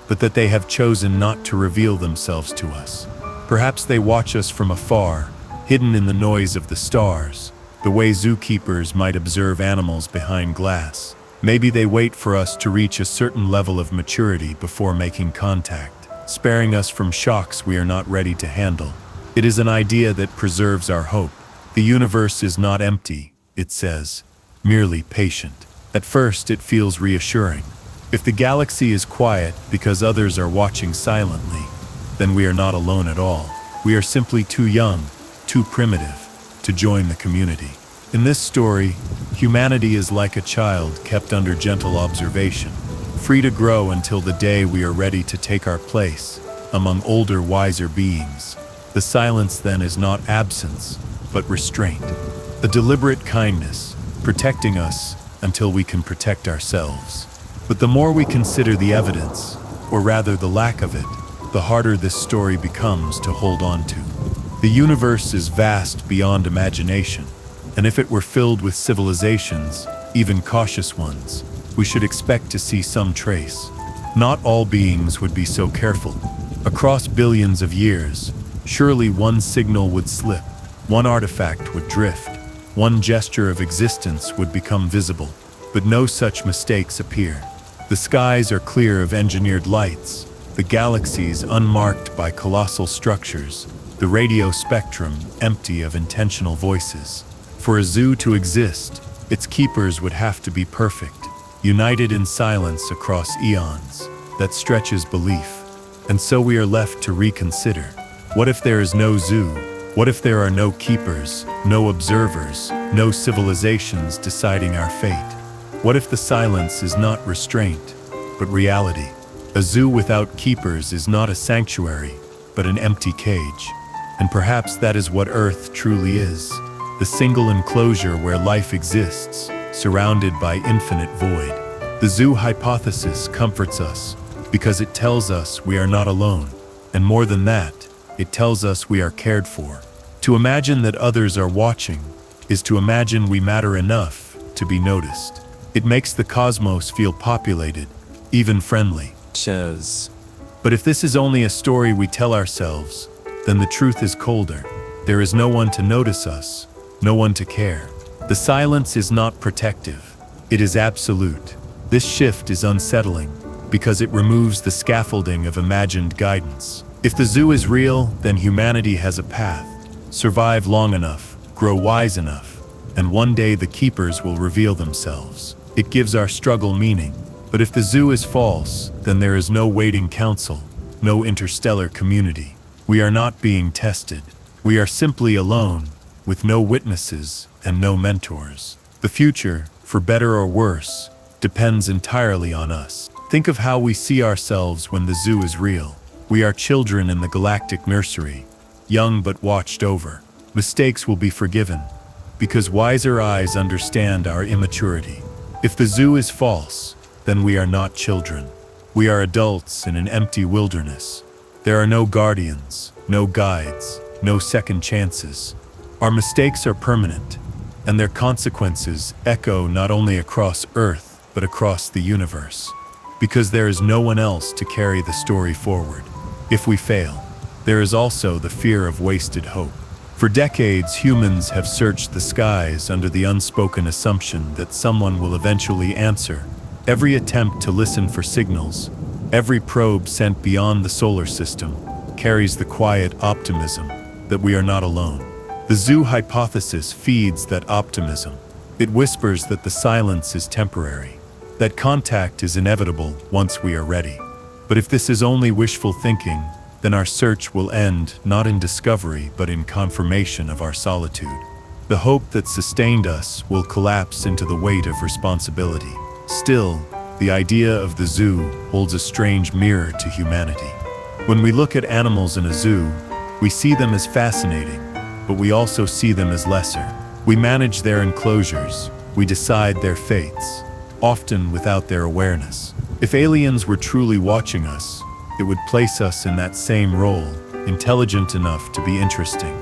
but that they have chosen not to reveal themselves to us. Perhaps they watch us from afar, hidden in the noise of the stars, the way zookeepers might observe animals behind glass. Maybe they wait for us to reach a certain level of maturity before making contact, sparing us from shocks we are not ready to handle. It is an idea that preserves our hope. The universe is not empty, it says, merely patient. At first, it feels reassuring. If the galaxy is quiet because others are watching silently, then we are not alone at all. We are simply too young, too primitive, to join the community. In this story, humanity is like a child kept under gentle observation, free to grow until the day we are ready to take our place among older, wiser beings. The silence then is not absence, but restraint. A deliberate kindness, protecting us until we can protect ourselves. But the more we consider the evidence, or rather the lack of it, the harder this story becomes to hold on to. The universe is vast beyond imagination, and if it were filled with civilizations, even cautious ones, we should expect to see some trace. Not all beings would be so careful. Across billions of years, surely one signal would slip, one artifact would drift, one gesture of existence would become visible, but no such mistakes appear. The skies are clear of engineered lights, the galaxies unmarked by colossal structures, the radio spectrum empty of intentional voices. For a zoo to exist, its keepers would have to be perfect, united in silence across eons. That stretches belief. And so we are left to reconsider. What if there is no zoo? What if there are no keepers, no observers, no civilizations deciding our fate? What if the silence is not restraint, but reality? A zoo without keepers is not a sanctuary, but an empty cage. And perhaps that is what Earth truly is. The single enclosure where life exists, surrounded by infinite void. The zoo hypothesis comforts us because it tells us we are not alone. And more than that, it tells us we are cared for. To imagine that others are watching is to imagine we matter enough to be noticed. It makes the cosmos feel populated, even friendly. But if this is only a story we tell ourselves, then the truth is colder. There is no one to notice us, no one to care. The silence is not protective, it is absolute. This shift is unsettling because it removes the scaffolding of imagined guidance. If the zoo is real, then humanity has a path. Survive long enough, grow wise enough, and one day the keepers will reveal themselves. It gives our struggle meaning. But if the zoo is false, then there is no waiting council, no interstellar community. We are not being tested. We are simply alone, with no witnesses and no mentors. The future, for better or worse, depends entirely on us. Think of how we see ourselves when the zoo is real. We are children in the galactic nursery, young but watched over. Mistakes will be forgiven, because wiser eyes understand our immaturity. If the zoo is false, then we are not children. We are adults in an empty wilderness. There are no guardians, no guides, no second chances. Our mistakes are permanent, and their consequences echo not only across Earth, but across the universe. Because there is no one else to carry the story forward. If we fail, there is also the fear of wasted hope. For decades, humans have searched the skies under the unspoken assumption that someone will eventually answer. Every attempt to listen for signals, every probe sent beyond the solar system, carries the quiet optimism that we are not alone. The zoo hypothesis feeds that optimism. It whispers that the silence is temporary, that contact is inevitable once we are ready. But if this is only wishful thinking, then our search will end not in discovery but in confirmation of our solitude. The hope that sustained us will collapse into the weight of responsibility. Still, the idea of the zoo holds a strange mirror to humanity. When we look at animals in a zoo, we see them as fascinating, but we also see them as lesser. We manage their enclosures, we decide their fates, often without their awareness. If aliens were truly watching us, it would place us in that same role, intelligent enough to be interesting,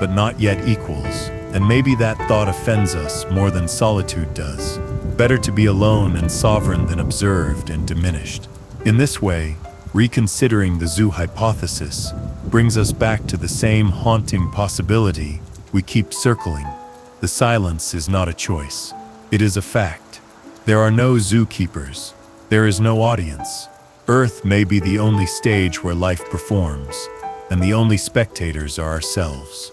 but not yet equals. And maybe that thought offends us more than solitude does. Better to be alone and sovereign than observed and diminished. In this way, reconsidering the zoo hypothesis brings us back to the same haunting possibility we keep circling. The silence is not a choice. It is a fact. There are no zookeepers. There is no audience. Earth may be the only stage where life performs, and the only spectators are ourselves.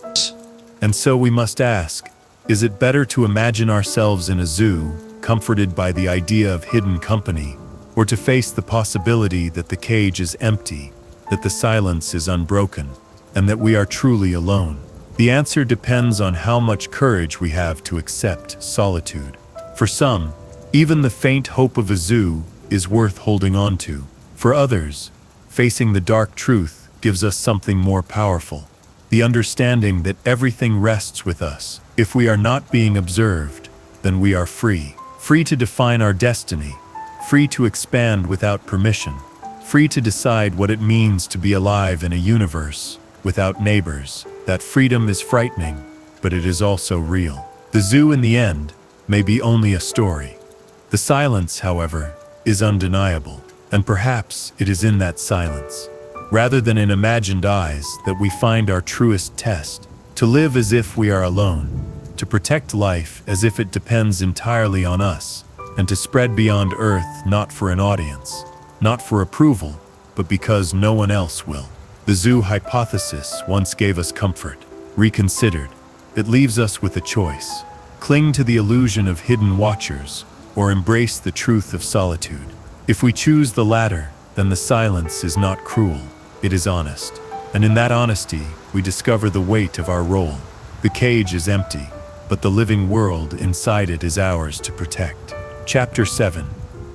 And so we must ask, is it better to imagine ourselves in a zoo, comforted by the idea of hidden company, or to face the possibility that the cage is empty, that the silence is unbroken, and that we are truly alone? The answer depends on how much courage we have to accept solitude. For some, even the faint hope of a zoo is worth holding on to. For others, facing the dark truth gives us something more powerful. The understanding that everything rests with us. If we are not being observed, then we are free. Free to define our destiny. Free to expand without permission. Free to decide what it means to be alive in a universe without neighbors. That freedom is frightening, but it is also real. The zoo, in the end, may be only a story. The silence, however, is undeniable, and perhaps it is in that silence, rather than in imagined eyes, that we find our truest test. To live as if we are alone, to protect life as if it depends entirely on us, and to spread beyond Earth not for an audience, not for approval, but because no one else will. The zoo hypothesis once gave us comfort. Reconsidered, it leaves us with a choice. Cling to the illusion of hidden watchers, or embrace the truth of solitude. If we choose the latter, then the silence is not cruel, it is honest. And in that honesty, we discover the weight of our role. The cage is empty, but the living world inside it is ours to protect. Chapter 7.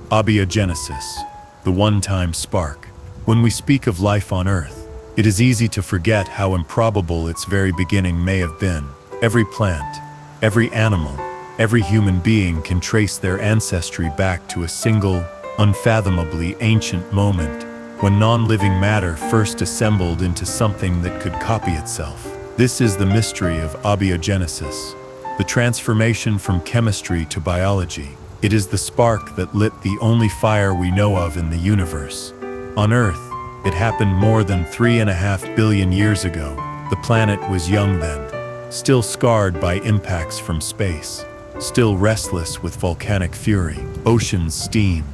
Abiogenesis, the one-time spark. When we speak of life on Earth, it is easy to forget how improbable its very beginning may have been. Every plant, every animal, every human being can trace their ancestry back to a single, unfathomably ancient moment when non-living matter first assembled into something that could copy itself. This is the mystery of abiogenesis, the transformation from chemistry to biology. It is the spark that lit the only fire we know of in the universe. On Earth, it happened more than 3.5 billion years ago. The planet was young then, still scarred by impacts from space, still restless with volcanic fury. Oceans steamed,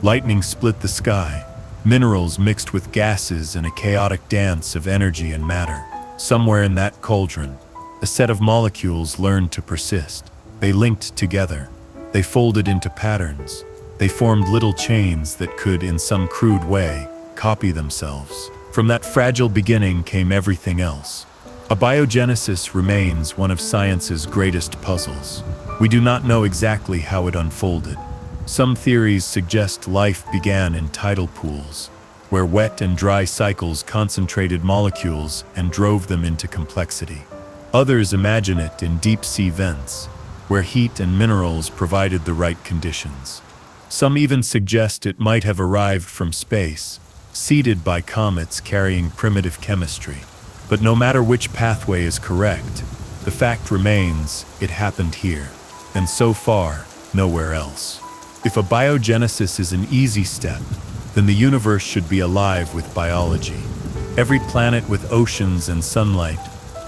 lightning split the sky, minerals mixed with gases in a chaotic dance of energy and matter. Somewhere in that cauldron, a set of molecules learned to persist. They linked together. They folded into patterns. They formed little chains that could, in some crude way, copy themselves. From that fragile beginning came everything else. Abiogenesis remains one of science's greatest puzzles. We do not know exactly how it unfolded. Some theories suggest life began in tidal pools, where wet and dry cycles concentrated molecules and drove them into complexity. Others imagine it in deep-sea vents, where heat and minerals provided the right conditions. Some even suggest it might have arrived from space, seeded by comets carrying primitive chemistry. But no matter which pathway is correct, the fact remains it happened here, and so far, nowhere else. If abiogenesis is an easy step, then the universe should be alive with biology. Every planet with oceans and sunlight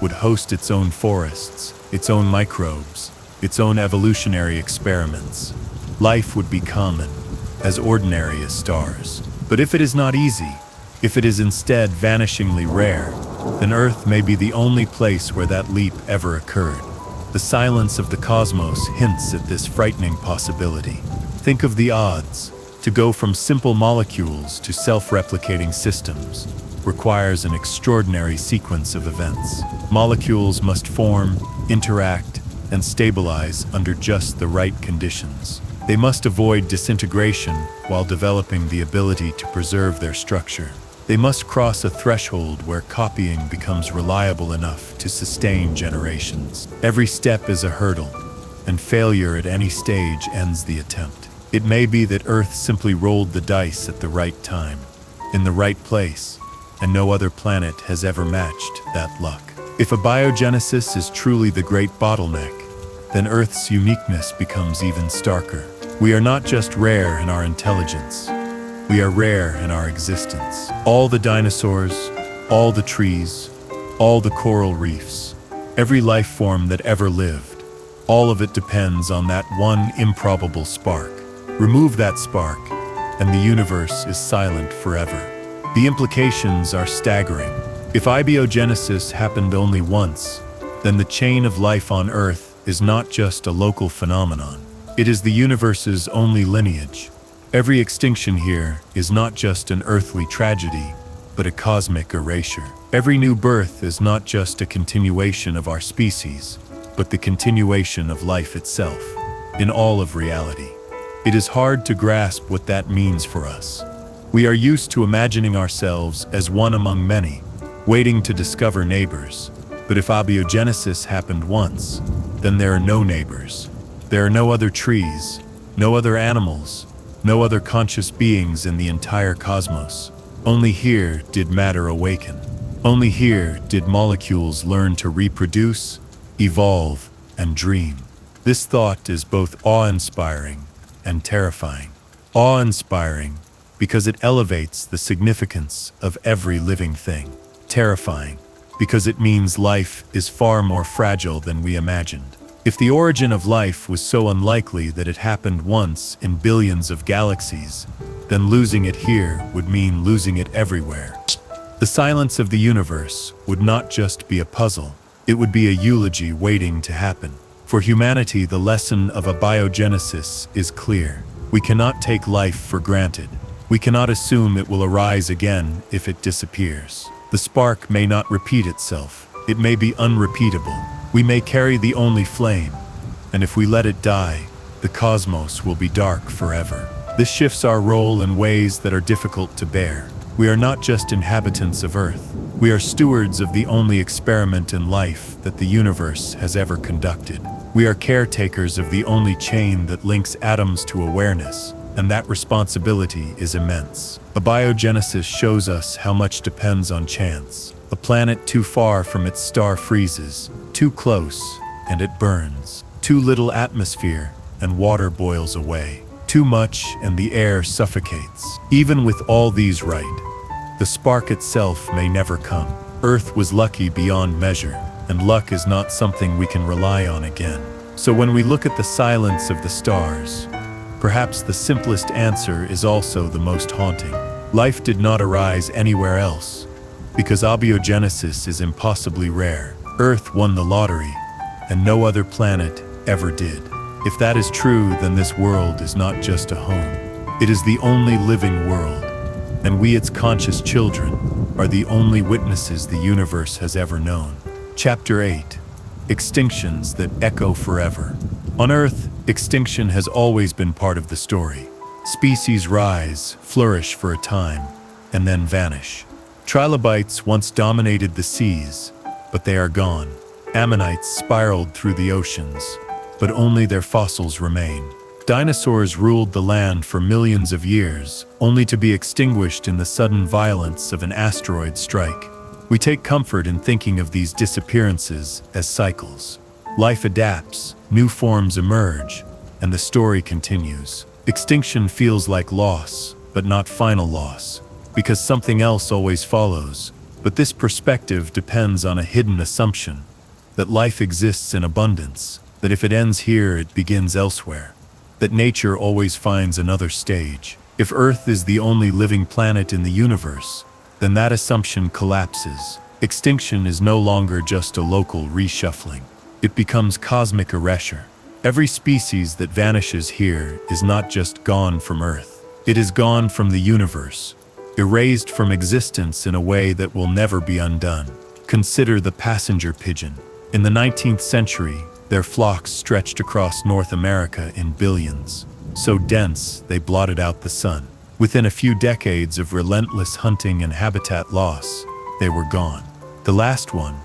would host its own forests, its own microbes, its own evolutionary experiments. Life would be common, as ordinary as stars. But if it is not easy, if it is instead vanishingly rare, then Earth may be the only place where that leap ever occurred. The silence of the cosmos hints at this frightening possibility. Think of the odds. To go from simple molecules to self-replicating systems requires an extraordinary sequence of events. Molecules must form, interact, and stabilize under just the right conditions. They must avoid disintegration while developing the ability to preserve their structure. They must cross a threshold where copying becomes reliable enough to sustain generations. Every step is a hurdle, and failure at any stage ends the attempt. It may be that Earth simply rolled the dice at the right time, in the right place, and no other planet has ever matched that luck. If abiogenesis is truly the great bottleneck, then Earth's uniqueness becomes even starker. We are not just rare in our intelligence. We are rare in our existence. All the dinosaurs, all the trees, all the coral reefs, every life form that ever lived, all of it depends on that one improbable spark. Remove that spark, and the universe is silent forever. The implications are staggering. If abiogenesis happened only once, then the chain of life on Earth is not just a local phenomenon. It is the universe's only lineage. Every extinction here is not just an earthly tragedy, but a cosmic erasure. Every new birth is not just a continuation of our species, but the continuation of life itself, in all of reality. It is hard to grasp what that means for us. We are used to imagining ourselves as one among many, waiting to discover neighbors. But if abiogenesis happened once, then there are no neighbors. There are no other trees, no other animals, no other conscious beings in the entire cosmos. Only here did matter awaken. Only here did molecules learn to reproduce, evolve, and dream. This thought is both awe-inspiring and terrifying. Awe-inspiring because it elevates the significance of every living thing. Terrifying because it means life is far more fragile than we imagined. If the origin of life was so unlikely that it happened once in billions of galaxies, then losing it here would mean losing it everywhere. The silence of the universe would not just be a puzzle, it would be a eulogy waiting to happen. For humanity, the lesson of abiogenesis is clear. We cannot take life for granted. We cannot assume it will arise again if it disappears. The spark may not repeat itself. It may be unrepeatable. We may carry the only flame, and if we let it die, the cosmos will be dark forever. This shifts our role in ways that are difficult to bear. We are not just inhabitants of Earth. We are stewards of the only experiment in life that the universe has ever conducted. We are caretakers of the only chain that links atoms to awareness, and that responsibility is immense. Abiogenesis shows us how much depends on chance. A planet too far from its star freezes, too close, and it burns. Too little atmosphere, and water boils away. Too much, and the air suffocates. Even with all these right, the spark itself may never come. Earth was lucky beyond measure, and luck is not something we can rely on again. So when we look at the silence of the stars, perhaps the simplest answer is also the most haunting. Life did not arise anywhere else, because abiogenesis is impossibly rare. Earth won the lottery, and no other planet ever did. If that is true, then this world is not just a home. It is the only living world, and we, its conscious children, are the only witnesses the universe has ever known. Chapter 8. Extinctions that echo forever. On Earth, extinction has always been part of the story. Species rise, flourish for a time, and then vanish. Trilobites once dominated the seas, but they are gone. Ammonites spiraled through the oceans, but only their fossils remain. Dinosaurs ruled the land for millions of years, only to be extinguished in the sudden violence of an asteroid strike. We take comfort in thinking of these disappearances as cycles. Life adapts, new forms emerge, and the story continues. Extinction feels like loss, but not final loss, because something else always follows. But this perspective depends on a hidden assumption, that life exists in abundance, that if it ends here, it begins elsewhere, that nature always finds another stage. If Earth is the only living planet in the universe, then that assumption collapses. Extinction is no longer just a local reshuffling. It becomes cosmic erasure. Every species that vanishes here is not just gone from Earth. It is gone from the universe, erased from existence in a way that will never be undone. Consider the passenger pigeon. In the 19th century, their flocks stretched across North America in billions, so dense they blotted out the sun. Within a few decades of relentless hunting and habitat loss, they were gone. The last one,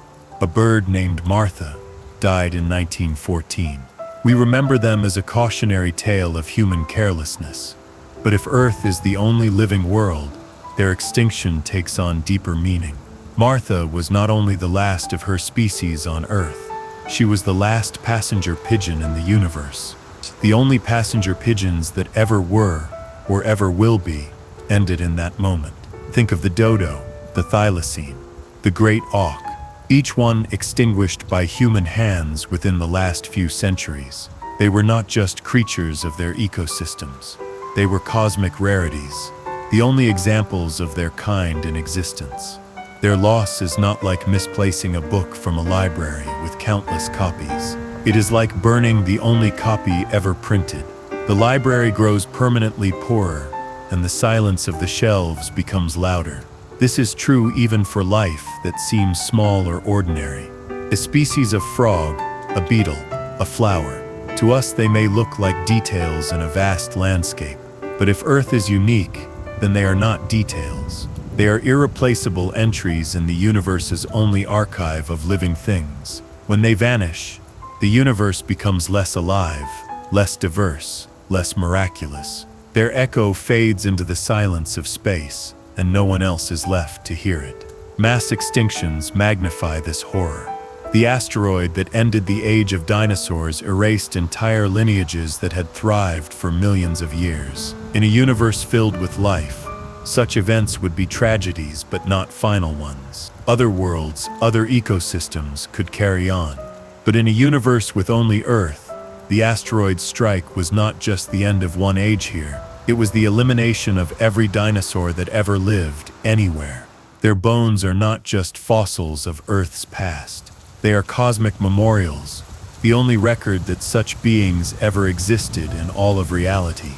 a bird named Martha, died in 1914. We remember them as a cautionary tale of human carelessness. But if Earth is the only living world, their extinction takes on deeper meaning. Martha was not only the last of her species on Earth, she was the last passenger pigeon in the universe. The only passenger pigeons that ever were, or ever will be, ended in that moment. Think of the dodo, the thylacine, the great auk, each one extinguished by human hands within the last few centuries. They were not just creatures of their ecosystems. They were cosmic rarities, the only examples of their kind in existence. Their loss is not like misplacing a book from a library with countless copies. It is like burning the only copy ever printed. The library grows permanently poorer, and the silence of the shelves becomes louder. This is true even for life that seems small or ordinary. A species of frog, a beetle, a flower. To us they may look like details in a vast landscape. But if Earth is unique, then they are not details. They are irreplaceable entries in the universe's only archive of living things. When they vanish, the universe becomes less alive, less diverse, less miraculous. Their echo fades into the silence of space, and no one else is left to hear it. Mass extinctions magnify this horror. The asteroid that ended the age of dinosaurs erased entire lineages that had thrived for millions of years. In a universe filled with life, such events would be tragedies but not final ones. Other worlds, other ecosystems could carry on. But in a universe with only Earth, the asteroid strike was not just the end of one age here. It was the elimination of every dinosaur that ever lived anywhere. Their bones are not just fossils of Earth's past. They are cosmic memorials, the only record that such beings ever existed in all of reality.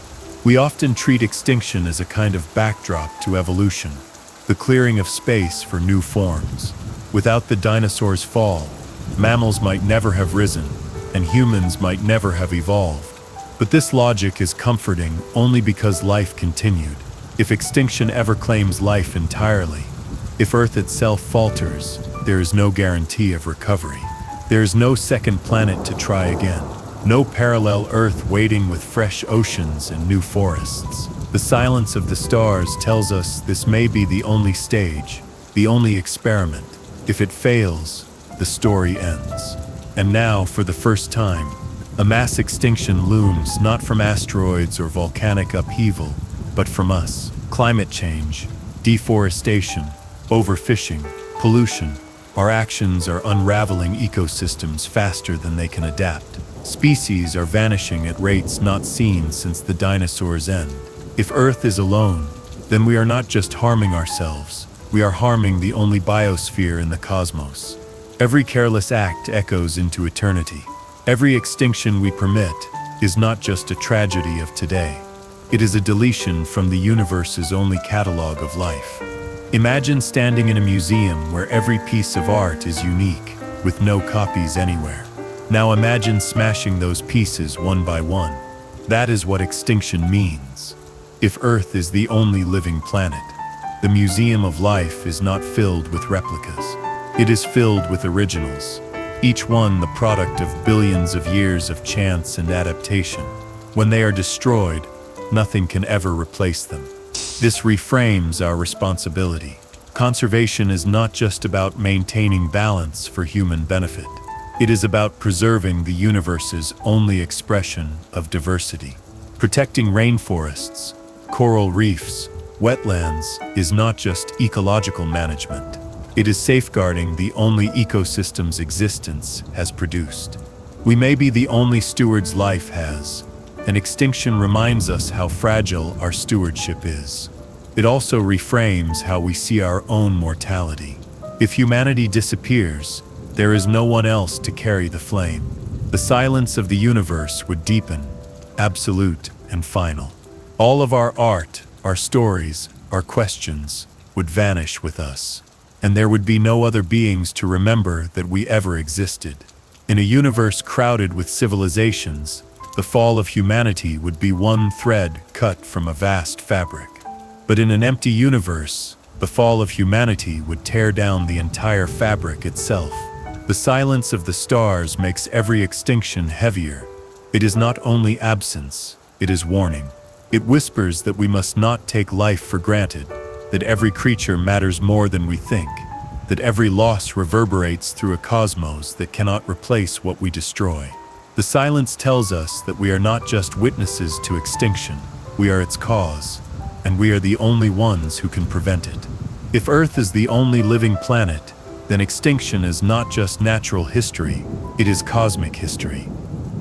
We often treat extinction as a kind of backdrop to evolution, the clearing of space for new forms. Without the dinosaurs' fall, mammals might never have risen, and humans might never have evolved. But this logic is comforting only because life continued. If extinction ever claims life entirely, if Earth itself falters, there is no guarantee of recovery. There is no second planet to try again. No parallel Earth waiting with fresh oceans and new forests. The silence of the stars tells us this may be the only stage, the only experiment. If it fails, the story ends. And now, for the first time, a mass extinction looms not from asteroids or volcanic upheaval, but from us. Climate change, deforestation, overfishing, pollution. Our actions are unraveling ecosystems faster than they can adapt. Species are vanishing at rates not seen since the dinosaurs' end. If Earth is alone, then we are not just harming ourselves, we are harming the only biosphere in the cosmos. Every careless act echoes into eternity. Every extinction we permit is not just a tragedy of today. It is a deletion from the universe's only catalog of life. Imagine standing in a museum where every piece of art is unique, with no copies anywhere. Now imagine smashing those pieces one by one. That is what extinction means. If Earth is the only living planet, the Museum of Life is not filled with replicas. It is filled with originals, each one the product of billions of years of chance and adaptation. When they are destroyed, nothing can ever replace them. This reframes our responsibility. Conservation is not just about maintaining balance for human benefit. It is about preserving the universe's only expression of diversity. Protecting rainforests, coral reefs, wetlands is not just ecological management. It is safeguarding the only ecosystem's existence has produced. We may be the only stewards life has, and extinction reminds us how fragile our stewardship is. It also reframes how we see our own mortality. If humanity disappears, there is no one else to carry the flame. The silence of the universe would deepen, absolute and final. All of our art, our stories, our questions would vanish with us, and there would be no other beings to remember that we ever existed. In a universe crowded with civilizations, the fall of humanity would be one thread cut from a vast fabric. But in an empty universe, the fall of humanity would tear down the entire fabric itself. The silence of the stars makes every extinction heavier. It is not only absence, it is warning. It whispers that we must not take life for granted, that every creature matters more than we think, that every loss reverberates through a cosmos that cannot replace what we destroy. The silence tells us that we are not just witnesses to extinction, we are its cause, and we are the only ones who can prevent it. If Earth is the only living planet, then extinction is not just natural history, it is cosmic history.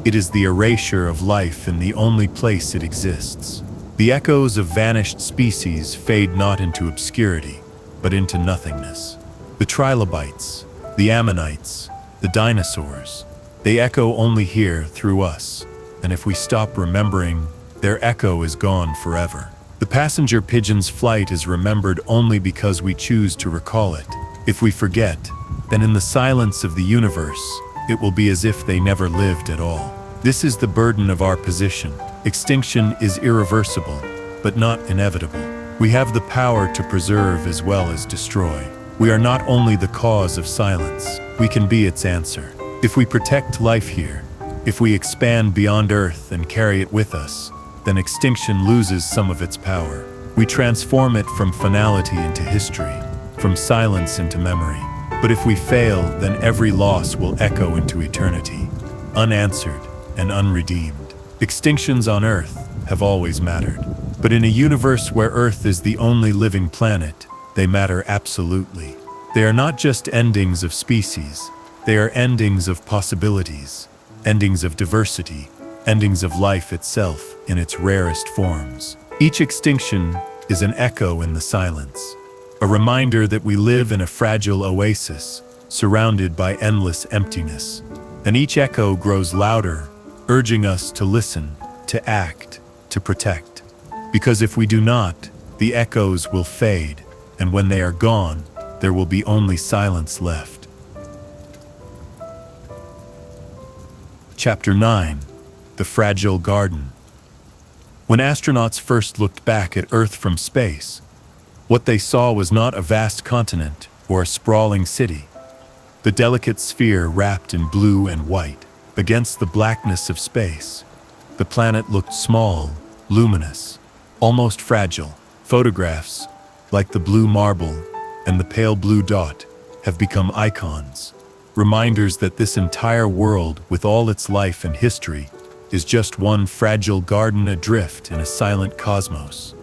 It is the erasure of life in the only place it exists. The echoes of vanished species fade not into obscurity, but into nothingness. The trilobites, the ammonites, the dinosaurs, they echo only here through us, and if we stop remembering, their echo is gone forever. The passenger pigeon's flight is remembered only because we choose to recall it. If we forget, then in the silence of the universe, it will be as if they never lived at all. This is the burden of our position. Extinction is irreversible, but not inevitable. We have the power to preserve as well as destroy. We are not only the cause of silence, we can be its answer. If we protect life here, if we expand beyond Earth and carry it with us, then extinction loses some of its power. We transform it from finality into history, from silence into memory. But if we fail, then every loss will echo into eternity, unanswered and unredeemed. Extinctions on Earth have always mattered. But in a universe where Earth is the only living planet, they matter absolutely. They are not just endings of species, they are endings of possibilities, endings of diversity, endings of life itself in its rarest forms. Each extinction is an echo in the silence, a reminder that we live in a fragile oasis, surrounded by endless emptiness. And each echo grows louder, urging us to listen, to act, to protect. Because if we do not, the echoes will fade, and when they are gone, there will be only silence left. Chapter 9. The Fragile Garden. When astronauts first looked back at Earth from space, what they saw was not a vast continent or a sprawling city. The delicate sphere wrapped in blue and white, against the blackness of space, the planet looked small, luminous, almost fragile. Photographs, like the blue marble and the pale blue dot, have become icons, reminders that this entire world, with all its life and history, is just one fragile garden adrift in a silent cosmos.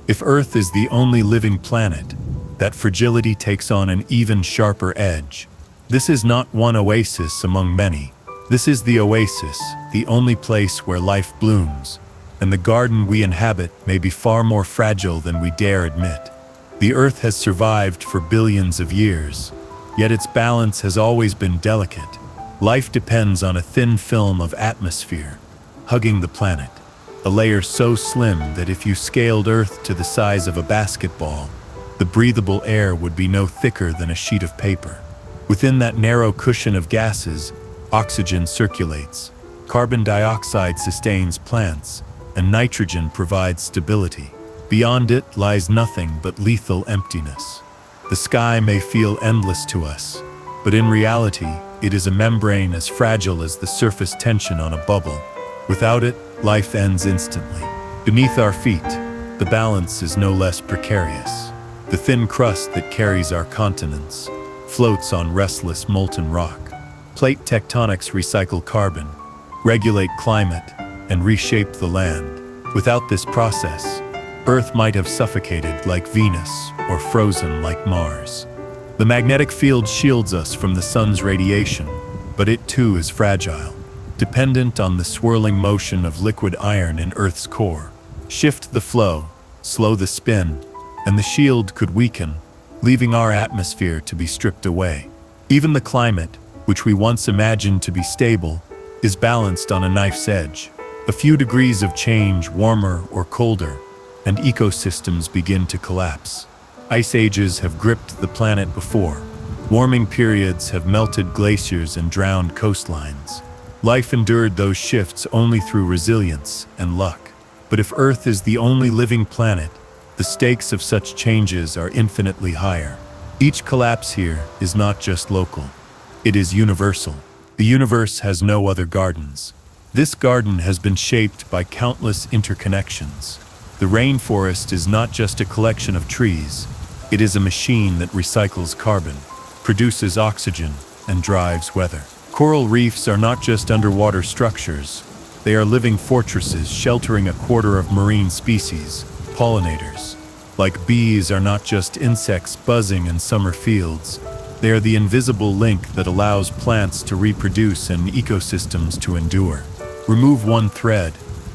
If Earth is the only living planet, that fragility takes on an even sharper edge. This is not one oasis among many. This is the oasis, the only place where life blooms, and the garden we inhabit may be far more fragile than we dare admit. The Earth has survived for billions of years, yet its balance has always been delicate. Life depends on a thin film of atmosphere, hugging the planet, a layer so slim that if you scaled Earth to the size of a basketball, the breathable air would be no thicker than a sheet of paper. Within that narrow cushion of gases, oxygen circulates, carbon dioxide sustains plants, and nitrogen provides stability. Beyond it lies nothing but lethal emptiness. The sky may feel endless to us, but in reality, it is a membrane as fragile as the surface tension on a bubble. Without it, life ends instantly. Beneath our feet, the balance is no less precarious. The thin crust that carries our continents floats on restless molten rock. Plate tectonics recycle carbon, regulate climate, and reshape the land. Without this process, Earth might have suffocated like Venus or frozen like Mars. The magnetic field shields us from the sun's radiation, but it too is fragile, dependent on the swirling motion of liquid iron in Earth's core. Shift the flow, slow the spin, and the shield could weaken, leaving our atmosphere to be stripped away. Even the climate, which we once imagined to be stable, is balanced on a knife's edge. A few degrees of change, warmer or colder, and ecosystems begin to collapse. Ice ages have gripped the planet before. Warming periods have melted glaciers and drowned coastlines. Life endured those shifts only through resilience and luck. But if Earth is the only living planet, the stakes of such changes are infinitely higher. Each collapse here is not just local. It is universal. The universe has no other gardens. This garden has been shaped by countless interconnections. The rainforest is not just a collection of trees. It is a machine that recycles carbon, produces oxygen, and drives weather. Coral reefs are not just underwater structures. They are living fortresses sheltering a quarter of marine species, pollinators. Like bees are not just insects buzzing in summer fields. They are the invisible link that allows plants to reproduce and ecosystems to endure. Remove one thread,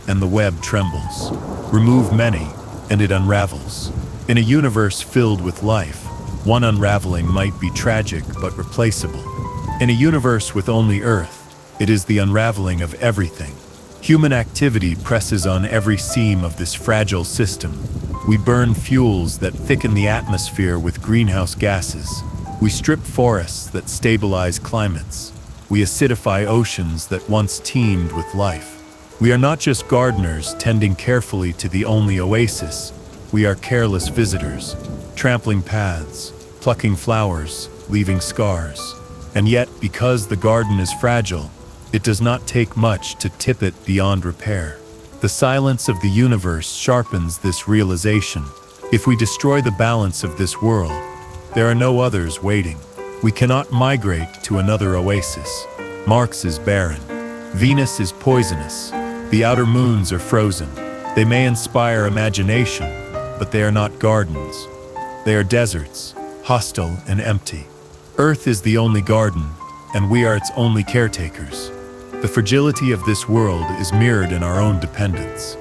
and the web trembles. Remove many, and it unravels. In a universe filled with life, one unraveling might be tragic but replaceable. In a universe with only Earth, it is the unraveling of everything. Human activity presses on every seam of this fragile system. We burn fuels that thicken the atmosphere with greenhouse gases. We strip forests that stabilize climates. We acidify oceans that once teemed with life. We are not just gardeners tending carefully to the only oasis. We are careless visitors, trampling paths, plucking flowers, leaving scars. And yet, because the garden is fragile, it does not take much to tip it beyond repair. The silence of the universe sharpens this realization. If we destroy the balance of this world, there are no others waiting. We cannot migrate to another oasis. Mars is barren. Venus is poisonous. The outer moons are frozen. They may inspire imagination, but they are not gardens. They are deserts, hostile and empty. Earth is the only garden, and we are its only caretakers. The fragility of this world is mirrored in our own dependence.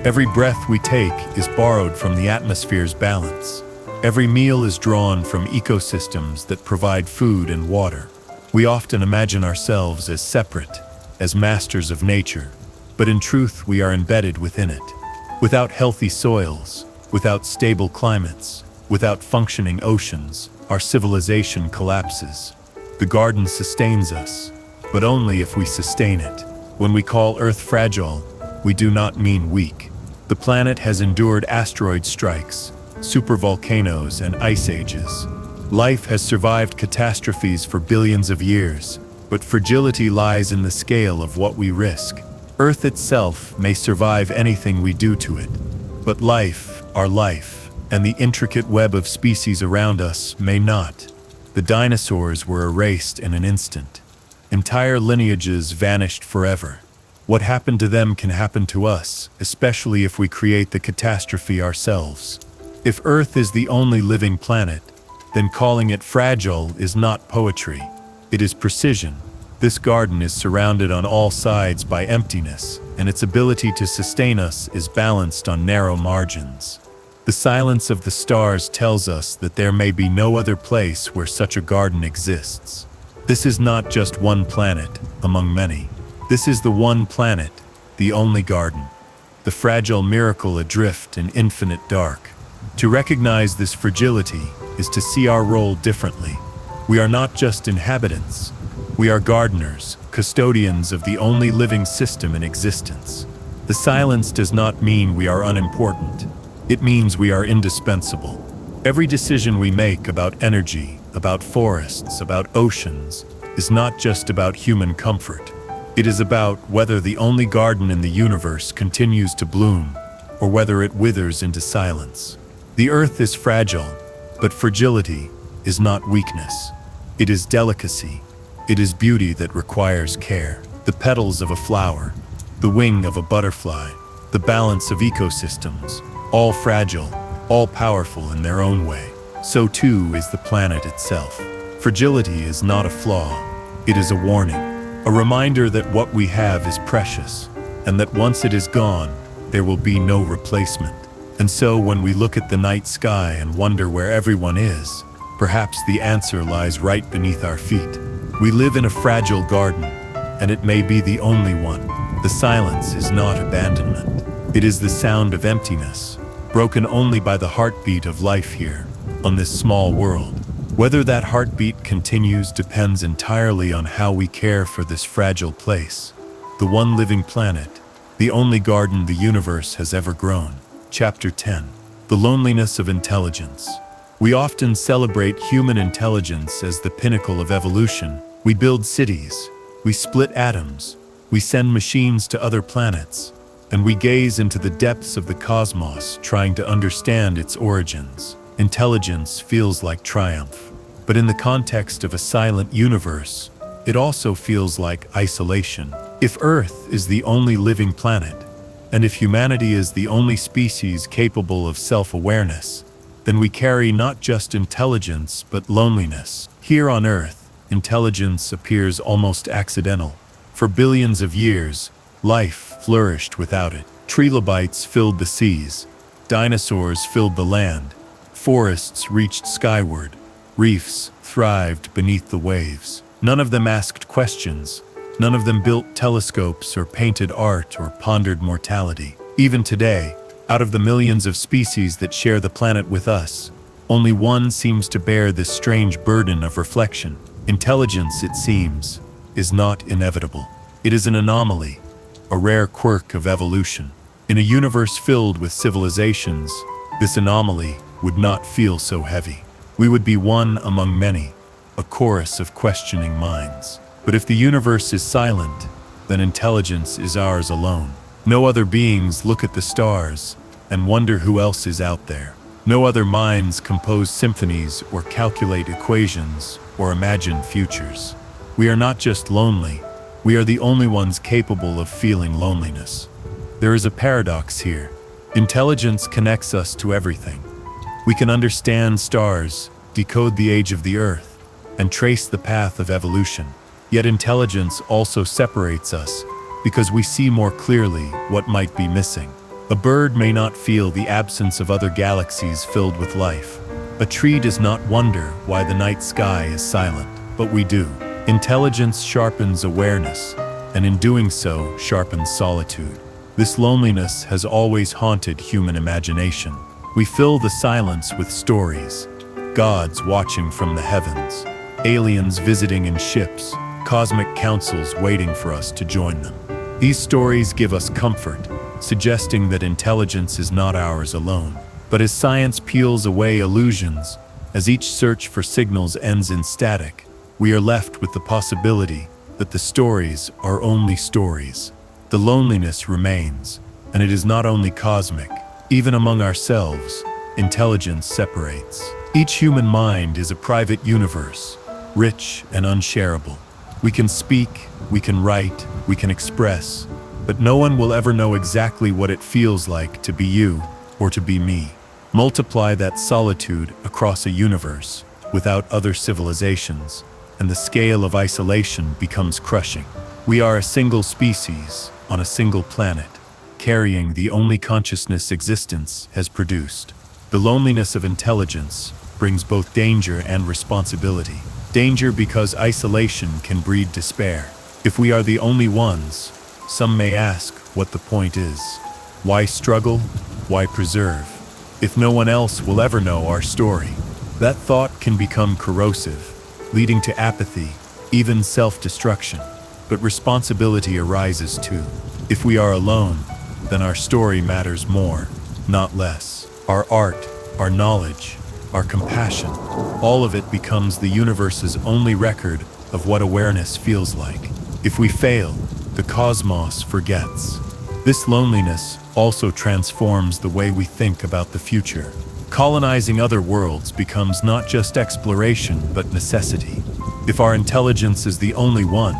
Every breath we take is borrowed from the atmosphere's balance. Every meal is drawn from ecosystems that provide food and water. We often imagine ourselves as separate, as masters of nature, but in truth we are embedded within it. Without healthy soils, without stable climates, without functioning oceans, our civilization collapses. The garden sustains us, but only if we sustain it. When we call Earth fragile, we do not mean weak. The planet has endured asteroid strikes, supervolcanoes, and ice ages. Life has survived catastrophes for billions of years, but fragility lies in the scale of what we risk. Earth itself may survive anything we do to it, but life, our life, and the intricate web of species around us may not. The dinosaurs were erased in an instant. Entire lineages vanished forever. What happened to them can happen to us, especially if we create the catastrophe ourselves. If Earth is the only living planet, then calling it fragile is not poetry. It is precision. This garden is surrounded on all sides by emptiness, and its ability to sustain us is balanced on narrow margins. The silence of the stars tells us that there may be no other place where such a garden exists. This is not just one planet among many. This is the one planet, the only garden, the fragile miracle adrift in infinite dark. To recognize this fragility is to see our role differently. We are not just inhabitants. We are gardeners, custodians of the only living system in existence. The silence does not mean we are unimportant. It means we are indispensable. Every decision we make about energy, about forests, about oceans, is not just about human comfort. It is about whether the only garden in the universe continues to bloom, or whether it withers into silence. The earth is fragile, but fragility is not weakness. It is delicacy. It is beauty that requires care. The petals of a flower, the wing of a butterfly, the balance of ecosystems, all fragile, all powerful in their own way. So too is the planet itself. Fragility is not a flaw. It is a warning, a reminder that what we have is precious, and that once it is gone, there will be no replacement. And so when we look at the night sky and wonder where everyone is, perhaps the answer lies right beneath our feet. We live in a fragile garden, and it may be the only one. The silence is not abandonment. It is the sound of emptiness, broken only by the heartbeat of life here, on this small world. Whether that heartbeat continues depends entirely on how we care for this fragile place, the one living planet, the only garden the universe has ever grown. Chapter 10. The Loneliness of Intelligence. We often celebrate human intelligence as the pinnacle of evolution. We build cities, we split atoms, we send machines to other planets, and we gaze into the depths of the cosmos trying to understand its origins. Intelligence feels like triumph. But in the context of a silent universe, it also feels like isolation. If Earth is the only living planet, and if humanity is the only species capable of self-awareness, then we carry not just intelligence but loneliness. Here on Earth, intelligence appears almost accidental. For billions of years, life flourished without it. Trilobites filled the seas, dinosaurs filled the land, forests reached skyward, reefs thrived beneath the waves. None of them asked questions. None of them built telescopes or painted art or pondered mortality. Even today, out of the millions of species that share the planet with us, only one seems to bear this strange burden of reflection. Intelligence, it seems, is not inevitable. It is an anomaly, a rare quirk of evolution. In a universe filled with civilizations, this anomaly would not feel so heavy. We would be one among many, a chorus of questioning minds. But if the universe is silent, then intelligence is ours alone. No other beings look at the stars and wonder who else is out there. No other minds compose symphonies or calculate equations or imagine futures. We are not just lonely, we are the only ones capable of feeling loneliness. There is a paradox here. Intelligence connects us to everything. We can understand stars, decode the age of the Earth, and trace the path of evolution. Yet intelligence also separates us because we see more clearly what might be missing. A bird may not feel the absence of other galaxies filled with life. A tree does not wonder why the night sky is silent, but we do. Intelligence sharpens awareness, and in doing so, sharpens solitude. This loneliness has always haunted human imagination. We fill the silence with stories, gods watching from the heavens, aliens visiting in ships, cosmic councils waiting for us to join them. These stories give us comfort, suggesting that intelligence is not ours alone. But as science peels away illusions, as each search for signals ends in static, we are left with the possibility that the stories are only stories. The loneliness remains, and it is not only cosmic. Even among ourselves, intelligence separates. Each human mind is a private universe, rich and unshareable. We can speak, we can write, we can express, but no one will ever know exactly what it feels like to be you or to be me. Multiply that solitude across a universe without other civilizations, and the scale of isolation becomes crushing. We are a single species on a single planet, carrying the only consciousness existence has produced. The loneliness of intelligence brings both danger and responsibility. Danger because isolation can breed despair. If we are the only ones, some may ask what the point is. Why struggle? Why preserve? If no one else will ever know our story. That thought can become corrosive, leading to apathy, even self-destruction. But responsibility arises too. If we are alone, then our story matters more, not less. Our art, our knowledge, our compassion, all of it becomes the universe's only record of what awareness feels like. If we fail, the cosmos forgets. This loneliness also transforms the way we think about the future. Colonizing other worlds becomes not just exploration but necessity. If our intelligence is the only one,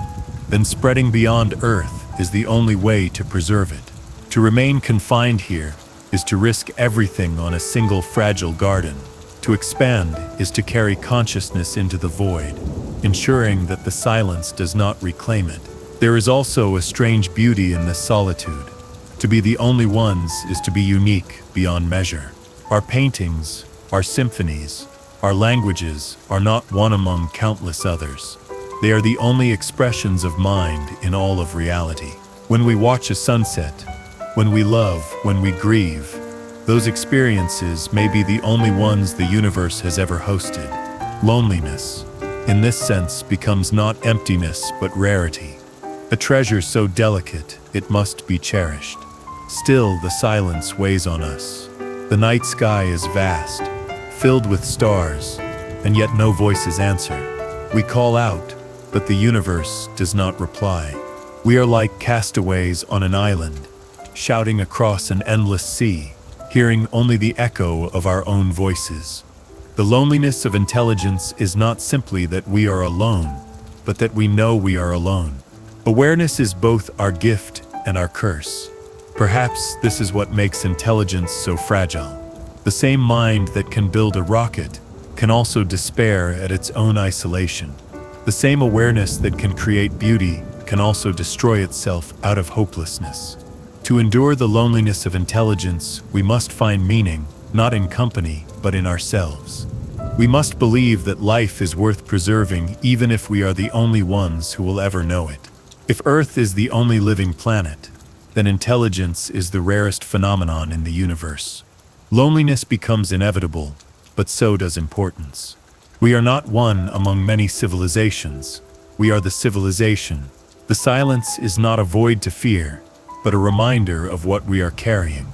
then spreading beyond Earth is the only way to preserve it. To remain confined here is to risk everything on a single fragile garden. To expand is to carry consciousness into the void, ensuring that the silence does not reclaim it. There is also a strange beauty in this solitude. To be the only ones is to be unique beyond measure. Our paintings, our symphonies, our languages are not one among countless others. They are the only expressions of mind in all of reality. When we watch a sunset, when we love, when we grieve, those experiences may be the only ones the universe has ever hosted. Loneliness, in this sense, becomes not emptiness but rarity. A treasure so delicate, it must be cherished. Still, the silence weighs on us. The night sky is vast, filled with stars, and yet no voices answer. We call out, but the universe does not reply. We are like castaways on an island, shouting across an endless sea, hearing only the echo of our own voices. The loneliness of intelligence is not simply that we are alone, but that we know we are alone. Awareness is both our gift and our curse. Perhaps this is what makes intelligence so fragile. The same mind that can build a rocket can also despair at its own isolation. The same awareness that can create beauty can also destroy itself out of hopelessness. To endure the loneliness of intelligence, we must find meaning, not in company, but in ourselves. We must believe that life is worth preserving even if we are the only ones who will ever know it. If Earth is the only living planet, then intelligence is the rarest phenomenon in the universe. Loneliness becomes inevitable, but so does importance. We are not one among many civilizations. We are the civilization. The silence is not a void to fear, but a reminder of what we are carrying.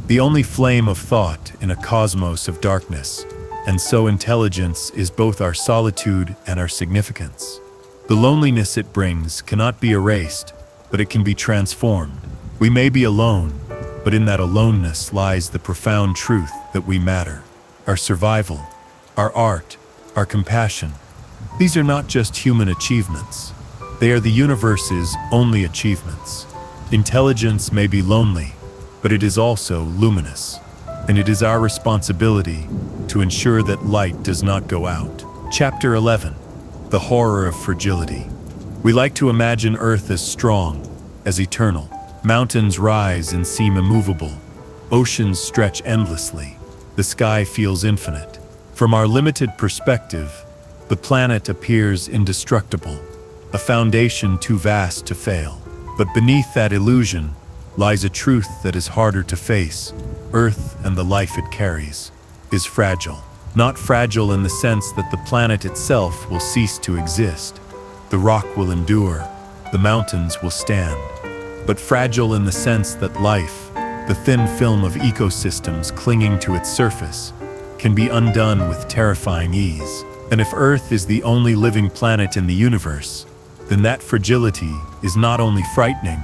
The only flame of thought in a cosmos of darkness, and so intelligence is both our solitude and our significance. The loneliness it brings cannot be erased, but it can be transformed. We may be alone, but in that aloneness lies the profound truth that we matter. Our survival, our art, our compassion. These are not just human achievements. They are the universe's only achievements. Intelligence may be lonely, but it is also luminous, and it is our responsibility to ensure that light does not go out. Chapter 11. The horror of fragility. We like to imagine Earth as strong, as eternal. Mountains rise and seem immovable. Oceans stretch endlessly. The sky feels infinite. From our limited perspective, the planet appears indestructible, a foundation too vast to fail. But beneath that illusion lies a truth that is harder to face. Earth and the life it carries is fragile. Not fragile in the sense that the planet itself will cease to exist. The rock will endure, the mountains will stand. But fragile in the sense that life, the thin film of ecosystems clinging to its surface, can be undone with terrifying ease. And if Earth is the only living planet in the universe, then that fragility is not only frightening,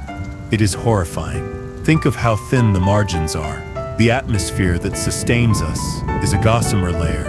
it is horrifying. Think of how thin the margins are. The atmosphere that sustains us is a gossamer layer,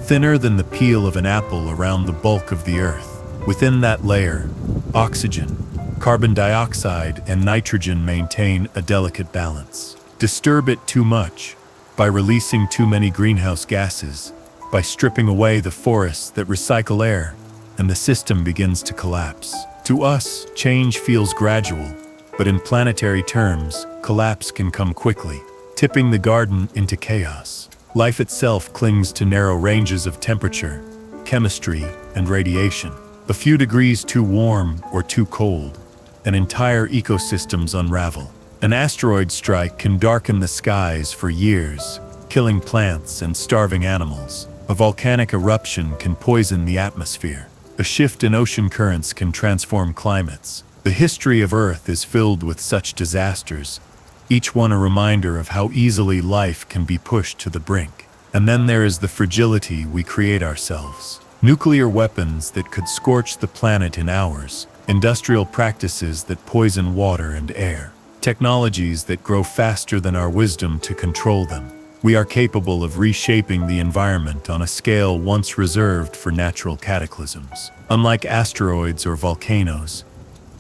thinner than the peel of an apple around the bulk of the Earth. Within that layer, oxygen, carbon dioxide, and nitrogen maintain a delicate balance. Disturb it too much, by releasing too many greenhouse gases, by stripping away the forests that recycle air, and the system begins to collapse. To us, change feels gradual, but in planetary terms, collapse can come quickly, tipping the garden into chaos. Life itself clings to narrow ranges of temperature, chemistry, and radiation. A few degrees too warm or too cold, and entire ecosystems unravel. An asteroid strike can darken the skies for years, killing plants and starving animals. A volcanic eruption can poison the atmosphere. A shift in ocean currents can transform climates. The history of Earth is filled with such disasters, each one a reminder of how easily life can be pushed to the brink. And then there is the fragility we create ourselves. Nuclear weapons that could scorch the planet in hours, industrial practices that poison water and air, technologies that grow faster than our wisdom to control them. We are capable of reshaping the environment on a scale once reserved for natural cataclysms. Unlike asteroids or volcanoes,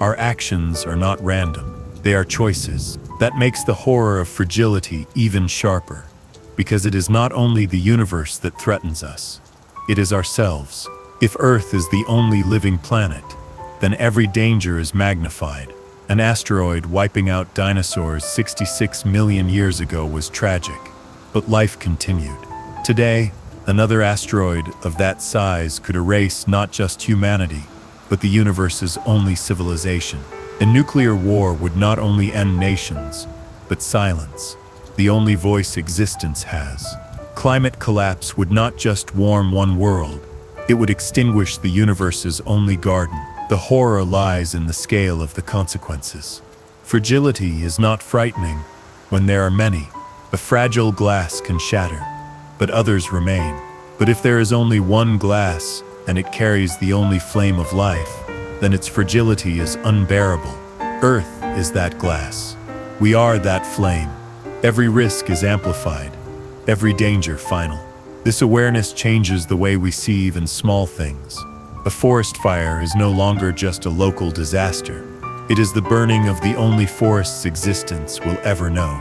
our actions are not random. They are choices. That makes the horror of fragility even sharper, because it is not only the universe that threatens us, it is ourselves. If Earth is the only living planet, then every danger is magnified. An asteroid wiping out dinosaurs 66 million years ago was tragic, but life continued. Today, another asteroid of that size could erase not just humanity, but the universe's only civilization. A nuclear war would not only end nations, but silence, the only voice existence has. Climate collapse would not just warm one world, it would extinguish the universe's only garden. The horror lies in the scale of the consequences. Fragility is not frightening when there are many. A fragile glass can shatter, but others remain. But if there is only one glass, and it carries the only flame of life, then its fragility is unbearable. Earth is that glass. We are that flame. Every risk is amplified, every danger final. This awareness changes the way we see even small things. A forest fire is no longer just a local disaster. It is the burning of the only forest's existence we'll ever know.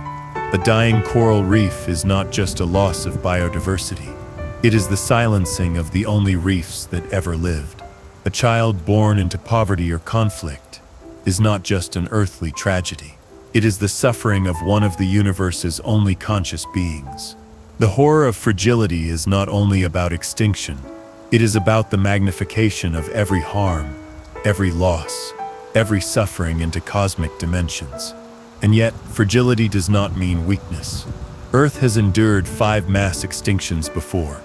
A dying coral reef is not just a loss of biodiversity. It is the silencing of the only reefs that ever lived. A child born into poverty or conflict is not just an earthly tragedy. It is the suffering of one of the universe's only conscious beings. The horror of fragility is not only about extinction. It is about the magnification of every harm, every loss, every suffering into cosmic dimensions. And yet, fragility does not mean weakness. Earth has endured 5 mass extinctions before,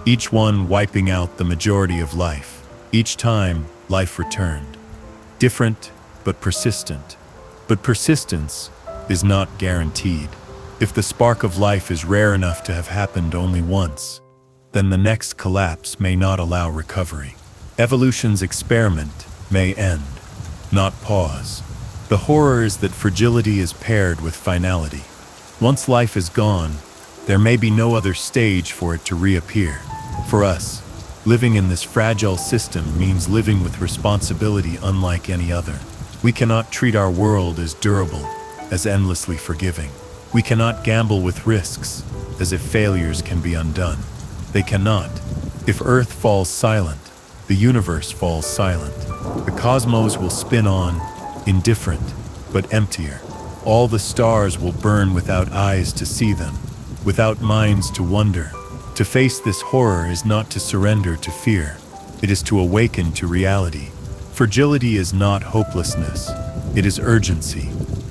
each one wiping out the majority of life. Each time, life returned. Different, but persistent. But persistence is not guaranteed. If the spark of life is rare enough to have happened only once, then the next collapse may not allow recovery. Evolution's experiment may end, not pause. The horror is that fragility is paired with finality. Once life is gone, there may be no other stage for it to reappear. For us, living in this fragile system means living with responsibility unlike any other. We cannot treat our world as durable, as endlessly forgiving. We cannot gamble with risks, as if failures can be undone. They cannot. If Earth falls silent, the universe falls silent. The cosmos will spin on, indifferent, but emptier. All the stars will burn without eyes to see them, without minds to wonder. To face this horror is not to surrender to fear. It is to awaken to reality. Fragility is not hopelessness. It is urgency.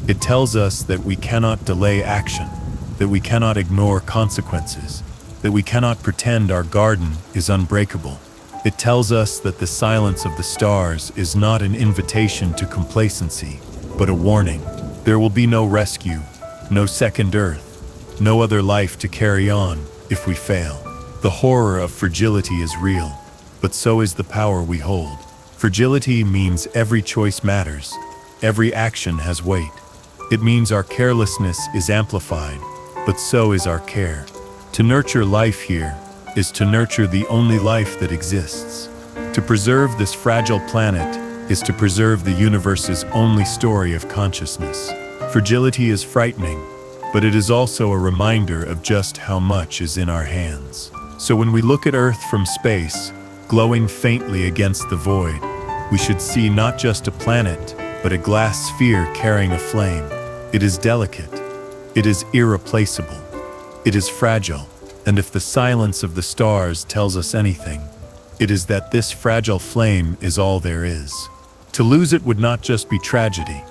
It tells us that we cannot delay action, that we cannot ignore consequences, that we cannot pretend our garden is unbreakable. It tells us that the silence of the stars is not an invitation to complacency, but a warning. There will be no rescue, no second Earth, no other life to carry on if we fail. The horror of fragility is real, but so is the power we hold. Fragility means every choice matters, every action has weight. It means our carelessness is amplified, but so is our care. To nurture life here is to nurture the only life that exists. To preserve this fragile planet is to preserve the universe's only story of consciousness. Fragility is frightening, but it is also a reminder of just how much is in our hands. So when we look at Earth from space, glowing faintly against the void, we should see not just a planet, but a glass sphere carrying a flame. It is delicate. It is irreplaceable. It is fragile. And if the silence of the stars tells us anything, it is that this fragile flame is all there is. To lose it would not just be tragedy.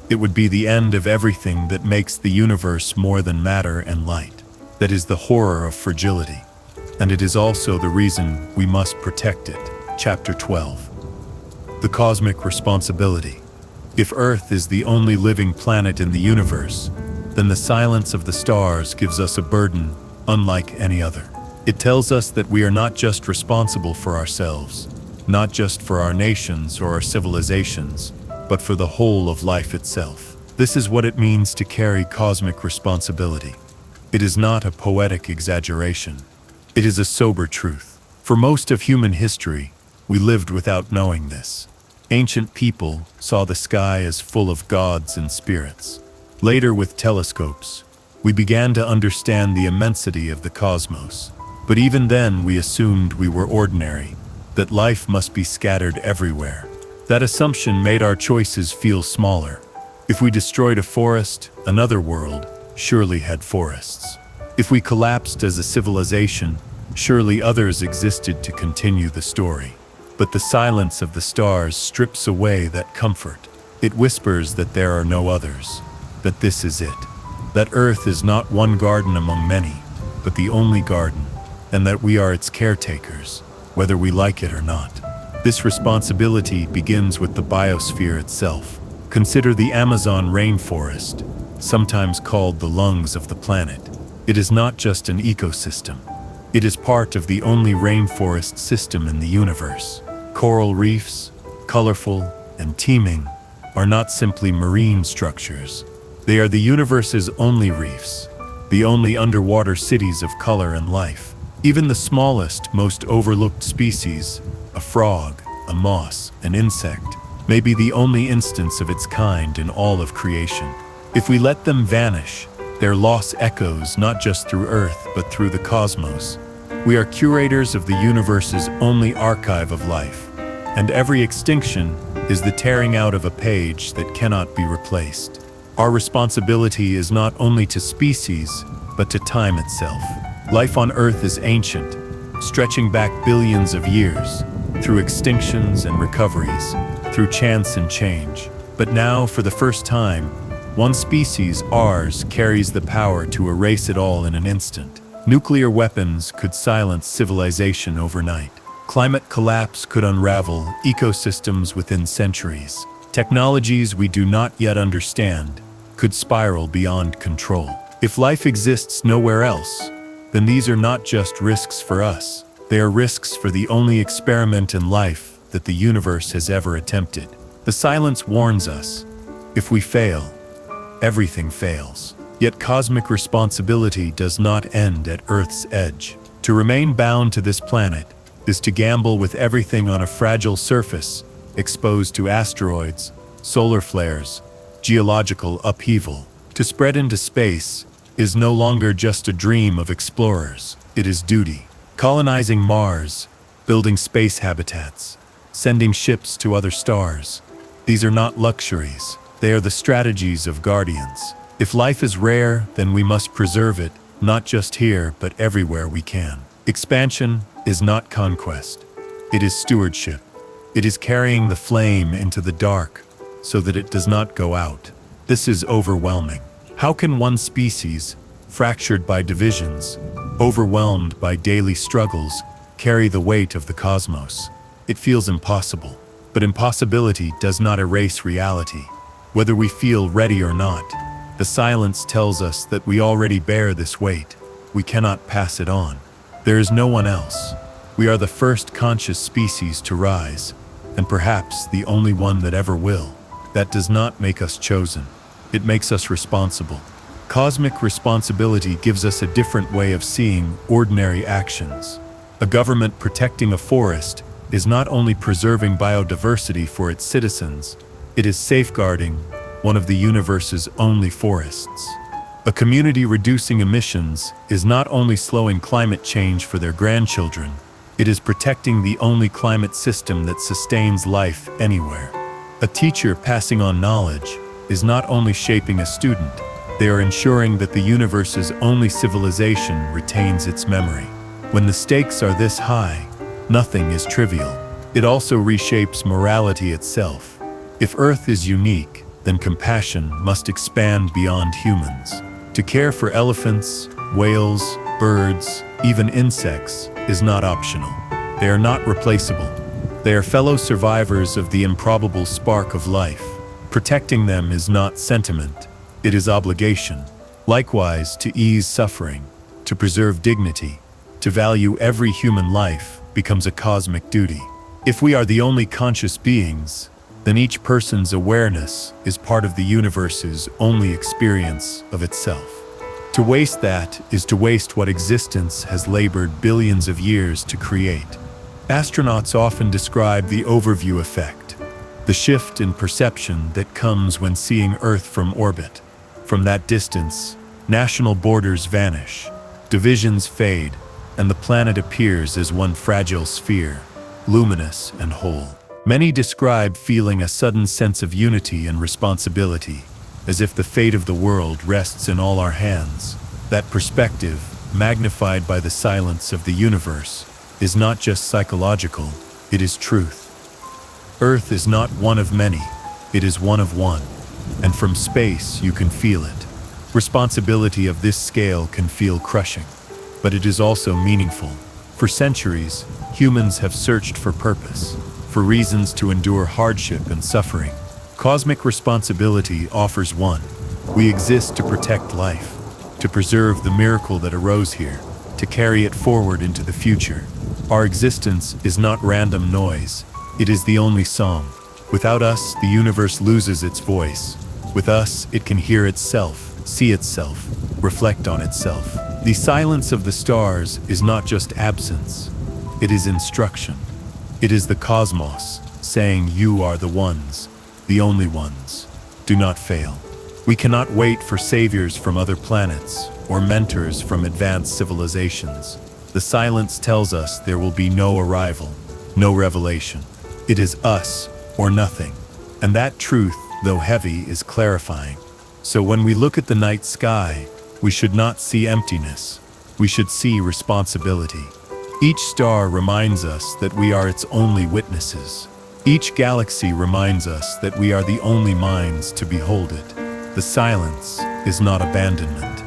It would be the end of everything that makes the universe more than matter and light. That is the horror of fragility. And it is also the reason we must protect it. Chapter 12. The Cosmic Responsibility. If Earth is the only living planet in the universe, then the silence of the stars gives us a burden unlike any other. It tells us that we are not just responsible for ourselves, not just for our nations or our civilizations, but for the whole of life itself. This is what it means to carry cosmic responsibility. It is not a poetic exaggeration. It is a sober truth. For most of human history, we lived without knowing this. Ancient people saw the sky as full of gods and spirits. Later, with telescopes, we began to understand the immensity of the cosmos. But even then, we assumed we were ordinary, that life must be scattered everywhere. That assumption made our choices feel smaller. If we destroyed a forest, another world surely had forests. If we collapsed as a civilization, surely others existed to continue the story. But the silence of the stars strips away that comfort. It whispers that there are no others, that this is it, that Earth is not one garden among many, but the only garden, and that we are its caretakers, whether we like it or not. This responsibility begins with the biosphere itself. Consider the Amazon rainforest, sometimes called the lungs of the planet. It is not just an ecosystem. It is part of the only rainforest system in the universe. Coral reefs, colorful and teeming, are not simply marine structures. They are the universe's only reefs, the only underwater cities of color and life. Even the smallest, most overlooked species, a frog, a moss, an insect, may be the only instance of its kind in all of creation. If we let them vanish, their loss echoes not just through Earth but through the cosmos. We are curators of the universe's only archive of life, and every extinction is the tearing out of a page that cannot be replaced. Our responsibility is not only to species, but to time itself. Life on Earth is ancient, stretching back billions of years, through extinctions and recoveries, through chance and change. But now, for the first time, one species, ours, carries the power to erase it all in an instant. Nuclear weapons could silence civilization overnight. Climate collapse could unravel ecosystems within centuries. Technologies we do not yet understand could spiral beyond control. If life exists nowhere else, then these are not just risks for us. They are risks for the only experiment in life that the universe has ever attempted. The silence warns us, if we fail, everything fails. Yet cosmic responsibility does not end at Earth's edge. To remain bound to this planet is to gamble with everything on a fragile surface, exposed to asteroids, solar flares, geological upheaval. To spread into space is no longer just a dream of explorers, it is duty. Colonizing Mars, building space habitats, sending ships to other stars. These are not luxuries, they are the strategies of guardians. If life is rare, then we must preserve it, not just here, but everywhere we can. Expansion is not conquest, it is stewardship. It is carrying the flame into the dark so that it does not go out. This is overwhelming. How can one species, fractured by divisions, overwhelmed by daily struggles, carry the weight of the cosmos? It feels impossible. But impossibility does not erase reality. Whether we feel ready or not, the silence tells us that we already bear this weight. We cannot pass it on. There is no one else. We are the first conscious species to rise, and perhaps the only one that ever will. That does not make us chosen. It makes us responsible. Cosmic responsibility gives us a different way of seeing ordinary actions. A government protecting a forest is not only preserving biodiversity for its citizens, it is safeguarding one of the universe's only forests. A community reducing emissions is not only slowing climate change for their grandchildren, it is protecting the only climate system that sustains life anywhere. A teacher passing on knowledge is not only shaping a student, they are ensuring that the universe's only civilization retains its memory. When the stakes are this high, nothing is trivial. It also reshapes morality itself. If Earth is unique, then compassion must expand beyond humans. To care for elephants, whales, birds, even insects is not optional. They are not replaceable. They are fellow survivors of the improbable spark of life. Protecting them is not sentiment, it is obligation. Likewise, to ease suffering, to preserve dignity, to value every human life becomes a cosmic duty. If we are the only conscious beings, then each person's awareness is part of the universe's only experience of itself. To waste that is to waste what existence has labored billions of years to create. Astronauts often describe the overview effect, the shift in perception that comes when seeing Earth from orbit. From that distance, national borders vanish, divisions fade, and the planet appears as one fragile sphere, luminous and whole. Many describe feeling a sudden sense of unity and responsibility, as if the fate of the world rests in all our hands. That perspective, magnified by the silence of the universe, is not just psychological, it is truth. Earth is not one of many, it is one of one, and from space you can feel it. Responsibility of this scale can feel crushing, but it is also meaningful. For centuries, humans have searched for purpose, for reasons to endure hardship and suffering. Cosmic responsibility offers one. We exist to protect life, to preserve the miracle that arose here, to carry it forward into the future. Our existence is not random noise, it is the only song. Without us, the universe loses its voice. With us, it can hear itself, see itself, reflect on itself. The silence of the stars is not just absence, it is instruction. It is the cosmos saying, you are the ones, the only ones. Do not fail. We cannot wait for saviors from other planets or mentors from advanced civilizations. The silence tells us there will be no arrival, no revelation. It is us or nothing. And that truth, though heavy, is clarifying. So when we look at the night sky, we should not see emptiness. We should see responsibility. Each star reminds us that we are its only witnesses. Each galaxy reminds us that we are the only minds to behold it. The silence is not abandonment.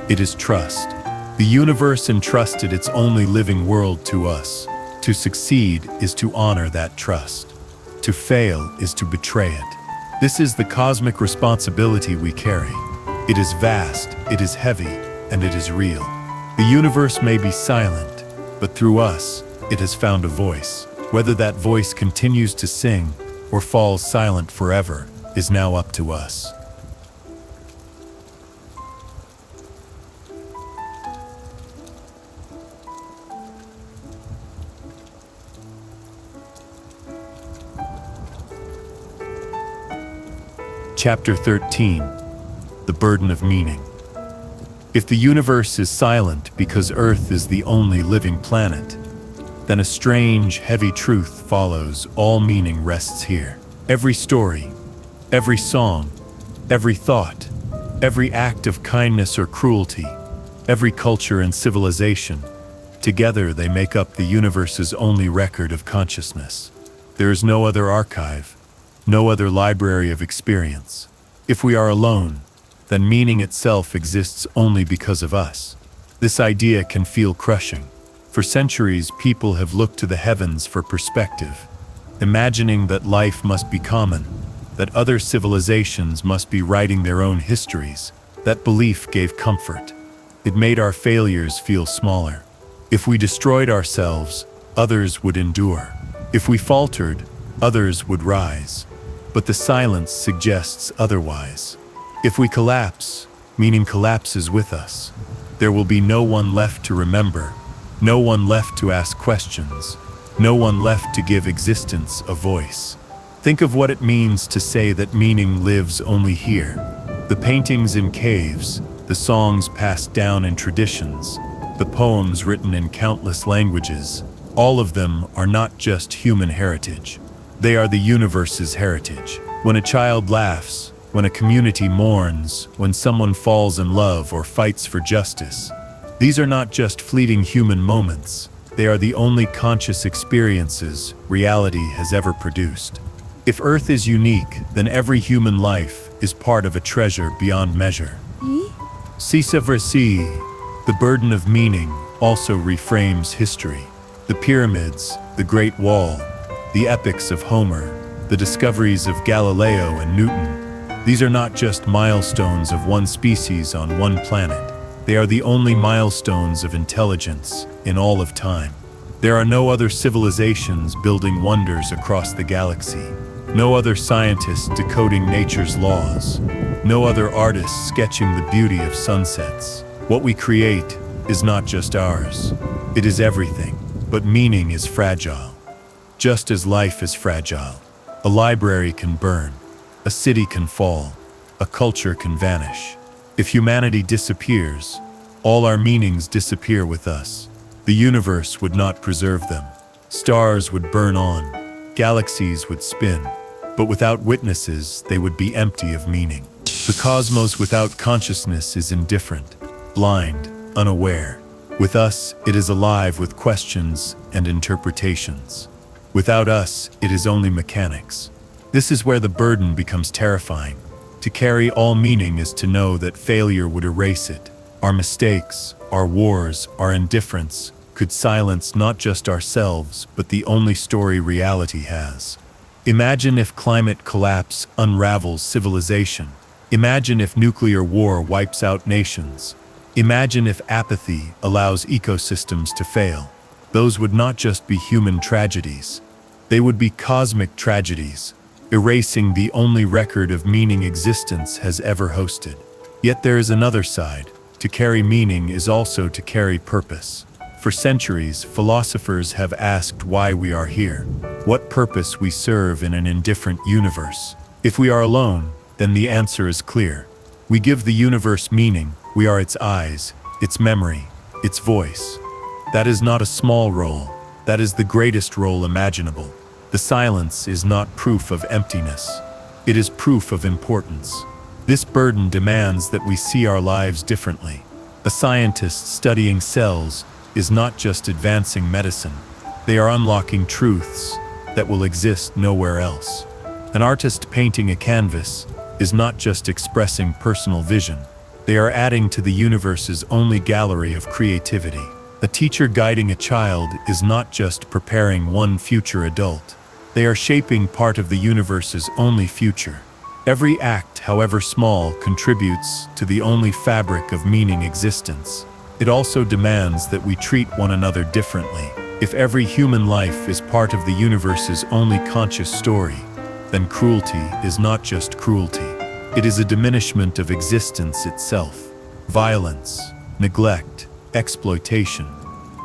It is trust. The universe entrusted its only living world to us. To succeed is to honor that trust. To fail is to betray it. This is the cosmic responsibility we carry. It is vast, it is heavy, and it is real. The universe may be silent, but through us, it has found a voice. Whether that voice continues to sing or falls silent forever is now up to us. Chapter 13. The Burden of Meaning. If the universe is silent because Earth is the only living planet, then a strange, heavy truth follows. All meaning rests here. Every story, every song, every thought, every act of kindness or cruelty, every culture and civilization, together they make up the universe's only record of consciousness. There is no other archive, no other library of experience. If we are alone, then meaning itself exists only because of us. This idea can feel crushing. For centuries, people have looked to the heavens for perspective, imagining that life must be common, that other civilizations must be writing their own histories. That belief gave comfort. It made our failures feel smaller. If we destroyed ourselves, others would endure. If we faltered, others would rise. But the silence suggests otherwise. If we collapse, meaning collapses with us. There will be no one left to remember, no one left to ask questions, no one left to give existence a voice. Think of what it means to say that meaning lives only here. The paintings in caves, the songs passed down in traditions, the poems written in countless languages, all of them are not just human heritage. They are the universe's heritage. When a child laughs, when a community mourns, when someone falls in love or fights for justice, these are not just fleeting human moments. They are the only conscious experiences reality has ever produced. If Earth is unique, then every human life is part of a treasure beyond measure. Si c'est vrai, the burden of meaning also reframes history. The pyramids, the Great Wall, the epics of Homer, the discoveries of Galileo and Newton. These are not just milestones of one species on one planet. They are the only milestones of intelligence in all of time. There are no other civilizations building wonders across the galaxy. No other scientists decoding nature's laws. No other artists sketching the beauty of sunsets. What we create is not just ours. It is everything. But meaning is fragile. Just as life is fragile, a library can burn, a city can fall, a culture can vanish. If humanity disappears, all our meanings disappear with us. The universe would not preserve them. Stars would burn on, galaxies would spin, but without witnesses, they would be empty of meaning. The cosmos without consciousness is indifferent, blind, unaware. With us, it is alive with questions and interpretations. Without us, it is only mechanics. This is where the burden becomes terrifying. To carry all meaning is to know that failure would erase it. Our mistakes, our wars, our indifference could silence not just ourselves, but the only story reality has. Imagine if climate collapse unravels civilization. Imagine if nuclear war wipes out nations. Imagine if apathy allows ecosystems to fail. Those would not just be human tragedies. They would be cosmic tragedies, erasing the only record of meaning existence has ever hosted. Yet there is another side. To carry meaning is also to carry purpose. For centuries, philosophers have asked why we are here, what purpose we serve in an indifferent universe. If we are alone, then the answer is clear. We give the universe meaning. We are its eyes, its memory, its voice. That is not a small role. That is the greatest role imaginable. The silence is not proof of emptiness. It is proof of importance. This burden demands that we see our lives differently. A scientist studying cells is not just advancing medicine. They are unlocking truths that will exist nowhere else. An artist painting a canvas is not just expressing personal vision. They are adding to the universe's only gallery of creativity. A teacher guiding a child is not just preparing one future adult. They are shaping part of the universe's only future. Every act, however small, contributes to the only fabric of meaning existence. It also demands that we treat one another differently. If every human life is part of the universe's only conscious story, then cruelty is not just cruelty. It is a diminishment of existence itself. Violence, neglect, exploitation.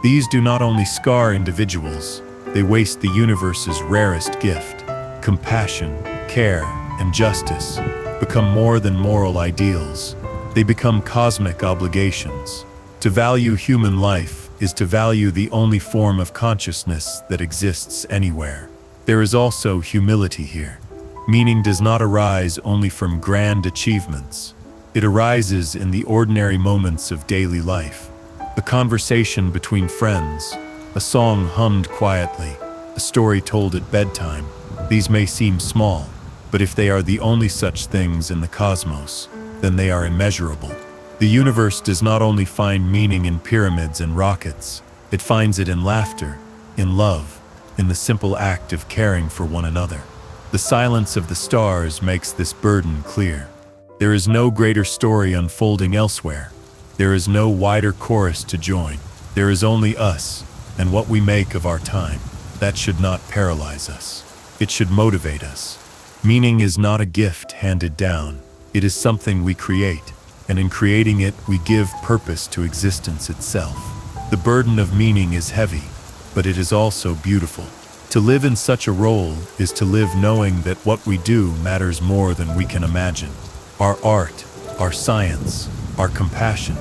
These do not only scar individuals, they waste the universe's rarest gift. Compassion, care, and justice become more than moral ideals. They become cosmic obligations. To value human life is to value the only form of consciousness that exists anywhere. There is also humility here. Meaning does not arise only from grand achievements. It arises in the ordinary moments of daily life. A conversation between friends, a song hummed quietly, a story told at bedtime. These may seem small, but if they are the only such things in the cosmos, then they are immeasurable. The universe does not only find meaning in pyramids and rockets, it finds it in laughter, in love, in the simple act of caring for one another. The silence of the stars makes this burden clear. There is no greater story unfolding elsewhere. There is no wider chorus to join. There is only us, and what we make of our time. That should not paralyze us. It should motivate us. Meaning is not a gift handed down. It is something we create, and in creating it, we give purpose to existence itself. The burden of meaning is heavy, but it is also beautiful. To live in such a role is to live knowing that what we do matters more than we can imagine. Our art, our science, our compassion,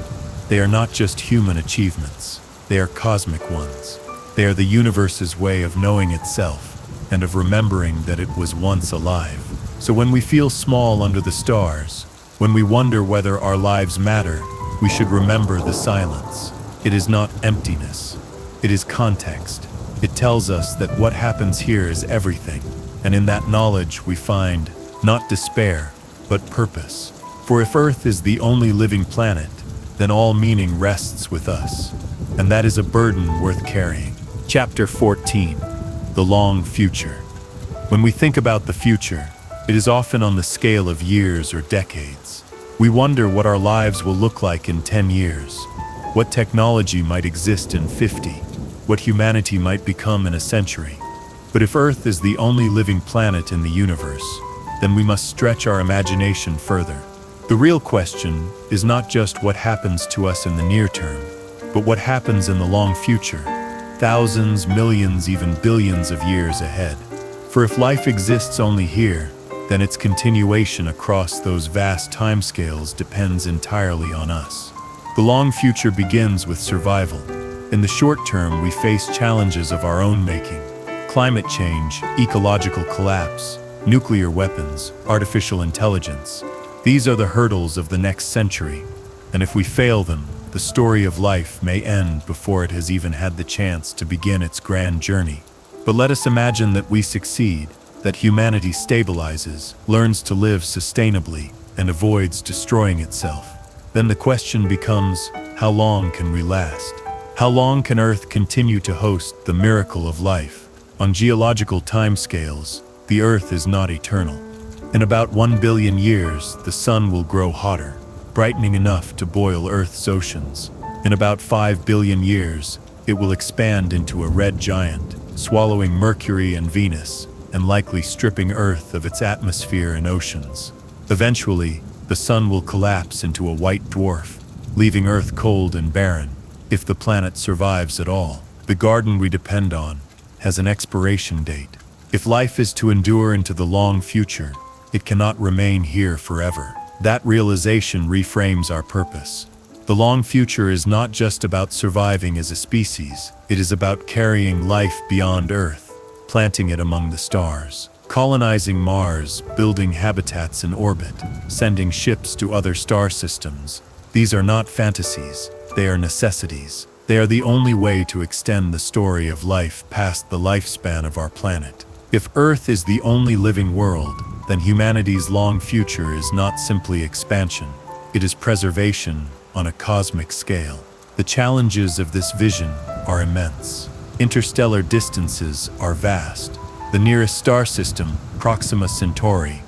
they are not just human achievements. They are cosmic ones. They are the universe's way of knowing itself and of remembering that it was once alive. So when we feel small under the stars, when we wonder whether our lives matter, we should remember the silence. It is not emptiness. It is context. It tells us that what happens here is everything, and in that knowledge we find not despair, but purpose. For if Earth is the only living planet, then all meaning rests with us, and that is a burden worth carrying. Chapter 14. The Long Future. When we think about the future, it is often on the scale of years or decades. We wonder what our lives will look like in 10 years, what technology might exist in 50, what humanity might become in a century. But if Earth is the only living planet in the universe, then we must stretch our imagination further. The real question is not just what happens to us in the near term, but what happens in the long future, thousands, millions, even billions of years ahead. For if life exists only here, then its continuation across those vast timescales depends entirely on us. The long future begins with survival. In the short term, we face challenges of our own making: climate change, ecological collapse, nuclear weapons, artificial intelligence. These are the hurdles of the next century, and if we fail them, the story of life may end before it has even had the chance to begin its grand journey. But let us imagine that we succeed, that humanity stabilizes, learns to live sustainably, and avoids destroying itself. Then the question becomes, how long can we last? How long can Earth continue to host the miracle of life? On geological timescales, the Earth is not eternal. In about 1 billion years, the sun will grow hotter, brightening enough to boil Earth's oceans. In about 5 billion years, it will expand into a red giant, swallowing Mercury and Venus, and likely stripping Earth of its atmosphere and oceans. Eventually, the sun will collapse into a white dwarf, leaving Earth cold and barren. If the planet survives at all, the garden we depend on has an expiration date. If life is to endure into the long future, it cannot remain here forever. That realization reframes our purpose. The long future is not just about surviving as a species, it is about carrying life beyond Earth, planting it among the stars, colonizing Mars, building habitats in orbit, sending ships to other star systems. These are not fantasies, they are necessities. They are the only way to extend the story of life past the lifespan of our planet. If Earth is the only living world, then humanity's long future is not simply expansion, it is preservation on a cosmic scale. The challenges of this vision are immense. Interstellar distances are vast. The nearest star system, Proxima Centauri,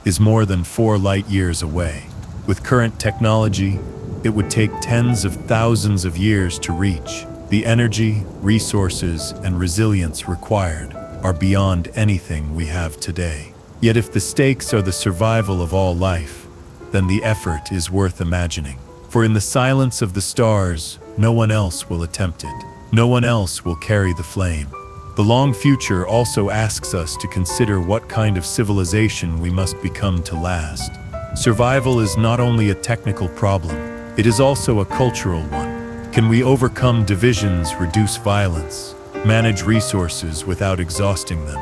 is more than 4 light-years away. With current technology, it would take tens of thousands of years to reach. The energy, resources, and resilience required are beyond anything we have today. Yet if the stakes are the survival of all life, then the effort is worth imagining. For in the silence of the stars, no one else will attempt it. No one else will carry the flame. The long future also asks us to consider what kind of civilization we must become to last. Survival is not only a technical problem, it is also a cultural one. Can we overcome divisions, reduce violence, manage resources without exhausting them?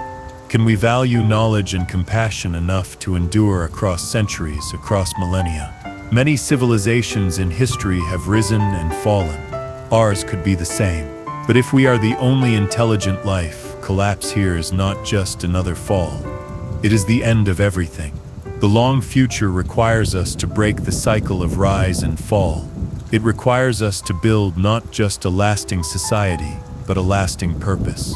Can we value knowledge and compassion enough to endure across centuries, across millennia? Many civilizations in history have risen and fallen. Ours could be the same. But if we are the only intelligent life, collapse here is not just another fall. It is the end of everything. The long future requires us to break the cycle of rise and fall. It requires us to build not just a lasting society, but a lasting purpose.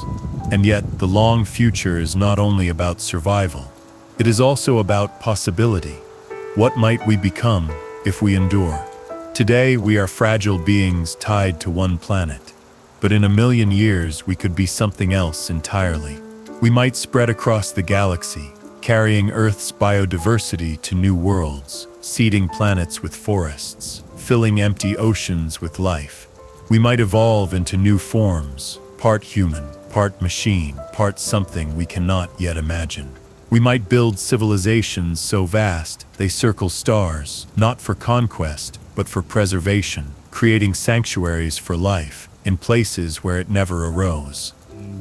And yet, the long future is not only about survival. It is also about possibility. What might we become if we endure? Today, we are fragile beings tied to one planet. But in 1,000,000 years, we could be something else entirely. We might spread across the galaxy, carrying Earth's biodiversity to new worlds, seeding planets with forests, filling empty oceans with life. We might evolve into new forms, part human, part machine, part something we cannot yet imagine. We might build civilizations so vast they circle stars, not for conquest, but for preservation, creating sanctuaries for life in places where it never arose.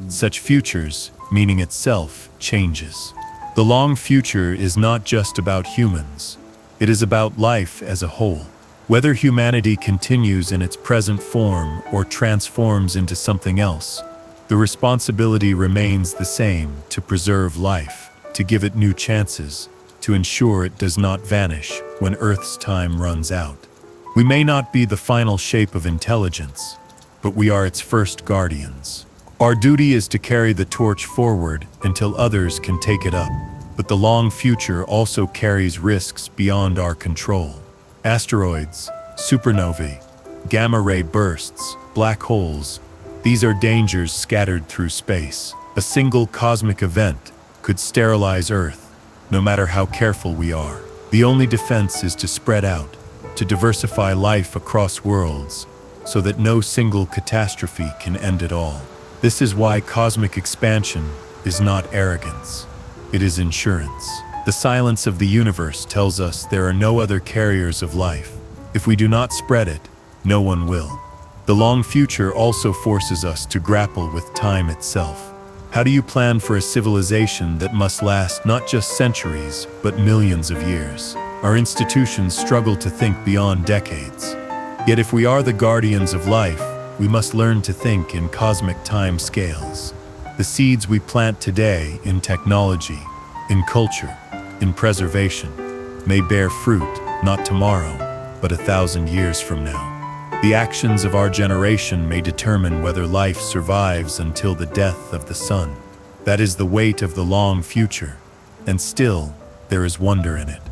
Such futures, meaning itself, changes. The long future is not just about humans. It is about life as a whole. Whether humanity continues in its present form or transforms into something else, the responsibility remains the same: to preserve life, to give it new chances, to ensure it does not vanish when Earth's time runs out. We may not be the final shape of intelligence, but we are its first guardians. Our duty is to carry the torch forward until others can take it up. But the long future also carries risks beyond our control. Asteroids, supernovae, gamma-ray bursts, black holes, these are dangers scattered through space. A single cosmic event could sterilize Earth, no matter how careful we are. The only defense is to spread out, to diversify life across worlds, so that no single catastrophe can end it all. This is why cosmic expansion is not arrogance. It is insurance. The silence of the universe tells us there are no other carriers of life. If we do not spread it, no one will. The long future also forces us to grapple with time itself. How do you plan for a civilization that must last not just centuries, but millions of years? Our institutions struggle to think beyond decades. Yet if we are the guardians of life, we must learn to think in cosmic time scales. The seeds we plant today in technology, in culture, in preservation, may bear fruit, not tomorrow, but 1,000 years from now. The actions of our generation may determine whether life survives until the death of the sun. That is the weight of the long future, and still, there is wonder in it.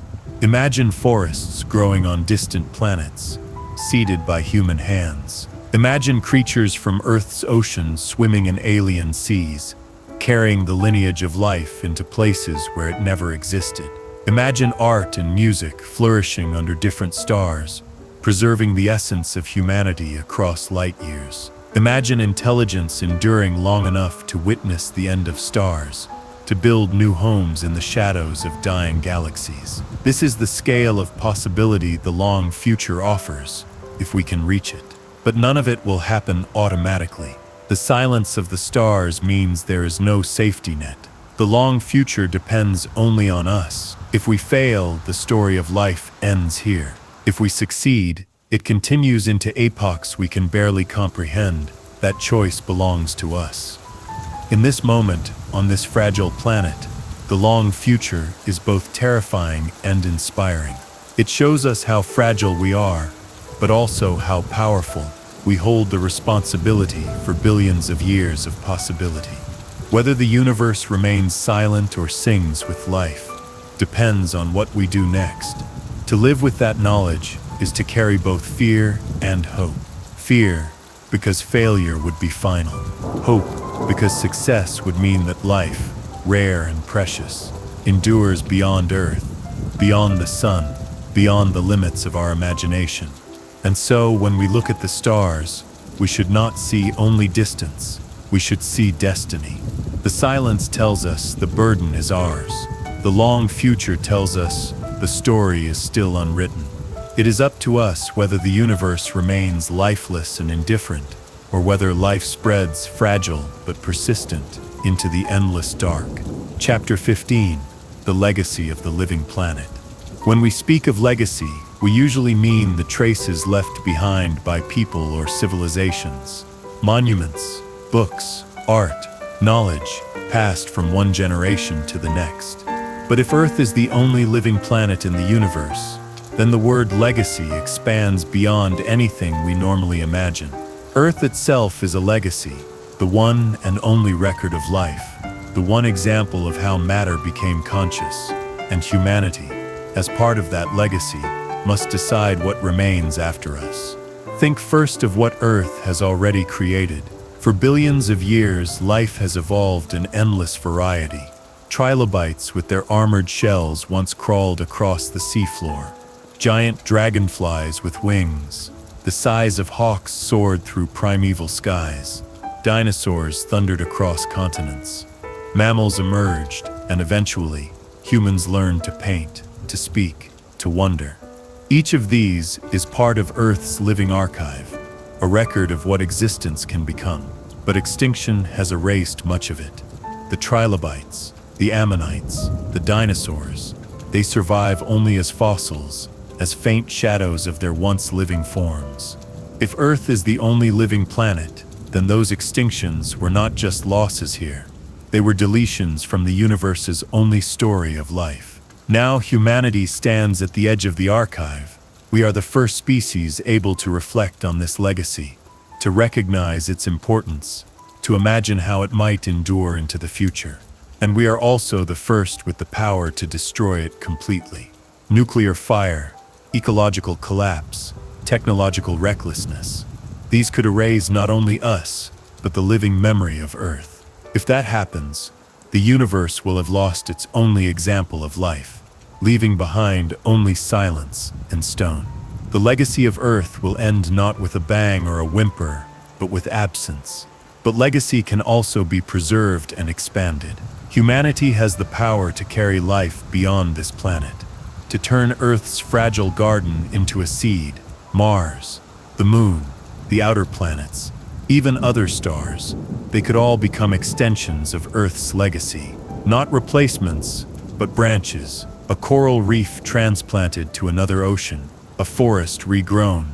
Imagine forests growing on distant planets, seeded by human hands. Imagine creatures from Earth's oceans swimming in alien seas, carrying the lineage of life into places where it never existed. Imagine art and music flourishing under different stars, preserving the essence of humanity across light years. Imagine intelligence enduring long enough to witness the end of stars, to build new homes in the shadows of dying galaxies. This is the scale of possibility the long future offers, if we can reach it. But none of it will happen automatically. The silence of the stars means there is no safety net. The long future depends only on us. If we fail, the story of life ends here. If we succeed, it continues into epochs we can barely comprehend. That choice belongs to us. In this moment, on this fragile planet, the long future is both terrifying and inspiring. It shows us how fragile we are, but also how powerful. We hold the responsibility for billions of years of possibility. Whether the universe remains silent or sings with life depends on what we do next. To live with that knowledge is to carry both fear and hope. Fear, because failure would be final. Hope, because success would mean that life, rare and precious, endures beyond Earth, beyond the sun, beyond the limits of our imagination. And so, when we look at the stars, we should not see only distance, we should see destiny. The silence tells us the burden is ours. The long future tells us the story is still unwritten. It is up to us whether the universe remains lifeless and indifferent, or whether life spreads fragile but persistent into the endless dark. Chapter 15: The Legacy of the Living Planet. When we speak of legacy, we usually mean the traces left behind by people or civilizations. Monuments, books, art, knowledge, passed from one generation to the next. But if Earth is the only living planet in the universe, then the word legacy expands beyond anything we normally imagine. Earth itself is a legacy, the one and only record of life, the one example of how matter became conscious, and humanity, as part of that legacy, must decide what remains after us. Think first of what Earth has already created. For billions of years, life has evolved in endless variety. Trilobites with their armored shells once crawled across the seafloor. Giant dragonflies with wings, the size of hawks, soared through primeval skies. Dinosaurs thundered across continents. Mammals emerged, and eventually, humans learned to paint, to speak, to wonder. Each of these is part of Earth's living archive, a record of what existence can become. But extinction has erased much of it. The trilobites, the ammonites, the dinosaurs, they survive only as fossils, as faint shadows of their once living forms. If Earth is the only living planet, then those extinctions were not just losses here. They were deletions from the universe's only story of life. Now humanity stands at the edge of the archive. We are the first species able to reflect on this legacy, to recognize its importance, to imagine how it might endure into the future. And we are also the first with the power to destroy it completely. Nuclear fire, ecological collapse, technological recklessness. These could erase not only us, but the living memory of Earth. If that happens, the universe will have lost its only example of life, leaving behind only silence and stone. The legacy of Earth will end not with a bang or a whimper, but with absence. But legacy can also be preserved and expanded. Humanity has the power to carry life beyond this planet, to turn Earth's fragile garden into a seed. Mars, the Moon, the outer planets, even other stars, they could all become extensions of Earth's legacy. Not replacements, but branches. A coral reef transplanted to another ocean, a forest regrown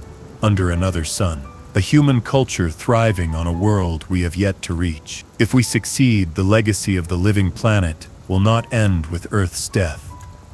under another sun, a human culture thriving on a world we have yet to reach. If we succeed, the legacy of the living planet will not end with Earth's death,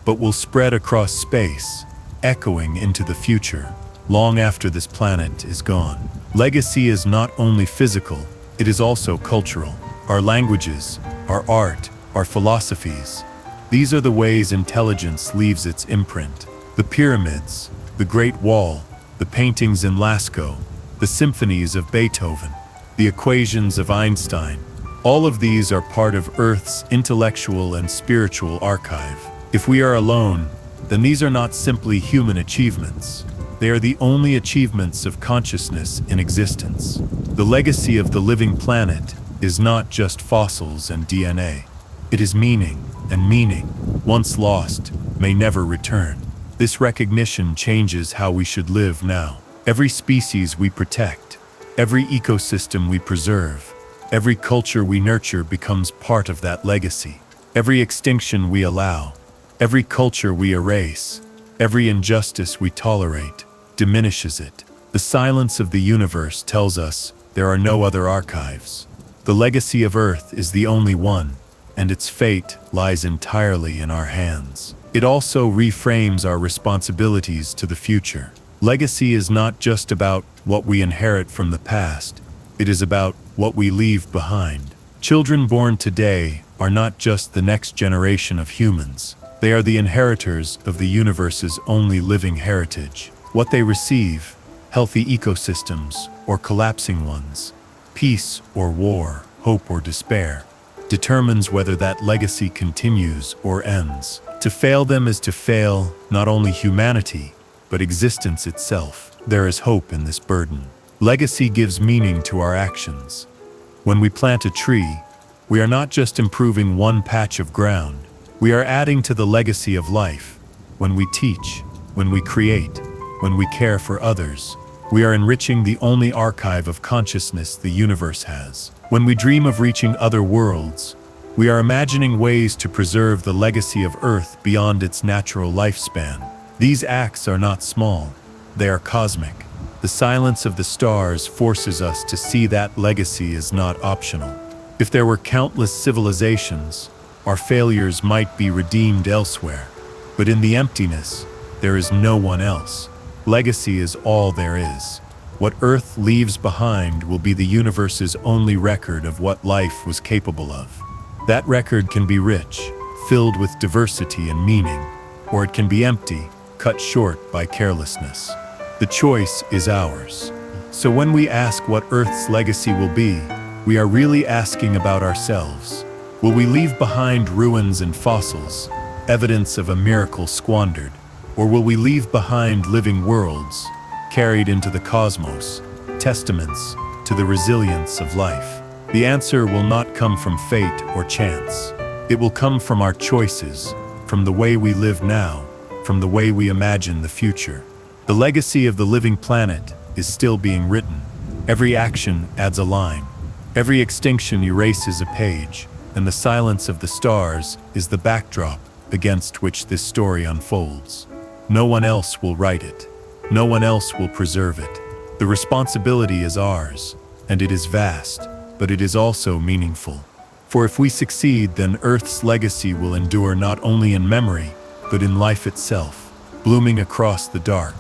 but will spread across space, echoing into the future, long after this planet is gone. Legacy is not only physical, it is also cultural. Our languages, our art, our philosophies, these are the ways intelligence leaves its imprint. The pyramids, the Great Wall, the paintings in Lascaux, the symphonies of Beethoven, the equations of Einstein, all of these are part of Earth's intellectual and spiritual archive. If we are alone, then these are not simply human achievements. They are the only achievements of consciousness in existence. The legacy of the living planet is not just fossils and DNA. It is meaning, and meaning, once lost, may never return. This recognition changes how we should live now. Every species we protect, every ecosystem we preserve, every culture we nurture becomes part of that legacy. Every extinction we allow, every culture we erase, every injustice we tolerate, diminishes it. The silence of the universe tells us there are no other archives. The legacy of Earth is the only one, and its fate lies entirely in our hands. It also reframes our responsibilities to the future. Legacy is not just about what we inherit from the past, it is about what we leave behind. Children born today are not just the next generation of humans. They are the inheritors of the universe's only living heritage. What they receive, healthy ecosystems or collapsing ones, peace or war, hope or despair, determines whether that legacy continues or ends. To fail them is to fail not only humanity, but existence itself. There is hope in this burden. Legacy gives meaning to our actions. When we plant a tree, we are not just improving one patch of ground, we are adding to the legacy of life. When we teach, when we create, when we care for others, we are enriching the only archive of consciousness the universe has. When we dream of reaching other worlds, we are imagining ways to preserve the legacy of Earth beyond its natural lifespan. These acts are not small, they are cosmic. The silence of the stars forces us to see that legacy is not optional. If there were countless civilizations, our failures might be redeemed elsewhere. But in the emptiness, there is no one else. Legacy is all there is. What Earth leaves behind will be the universe's only record of what life was capable of. That record can be rich, filled with diversity and meaning, or it can be empty, cut short by carelessness. The choice is ours. So when we ask what Earth's legacy will be, we are really asking about ourselves. Will we leave behind ruins and fossils, evidence of a miracle squandered? Or will we leave behind living worlds, carried into the cosmos, testaments to the resilience of life? The answer will not come from fate or chance. It will come from our choices, from the way we live now, from the way we imagine the future. The legacy of the living planet is still being written. Every action adds a line. Every extinction erases a page, and the silence of the stars is the backdrop against which this story unfolds. No one else will write it. No one else will preserve it. The responsibility is ours, and it is vast, but it is also meaningful. For if we succeed, then Earth's legacy will endure not only in memory, but in life itself, blooming across the dark.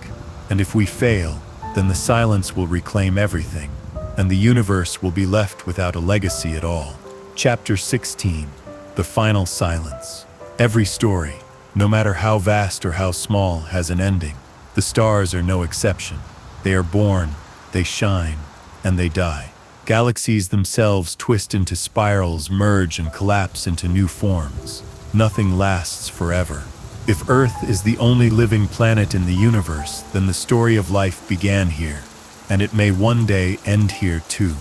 And if we fail, then the silence will reclaim everything, and the universe will be left without a legacy at all. Chapter 16. The Final Silence. Every story, no matter how vast or how small, has an ending. The stars are no exception. They are born, they shine, and they die. Galaxies themselves twist into spirals, merge, and collapse into new forms. Nothing lasts forever. If Earth is the only living planet in the universe, then the story of life began here, and it may one day end here too.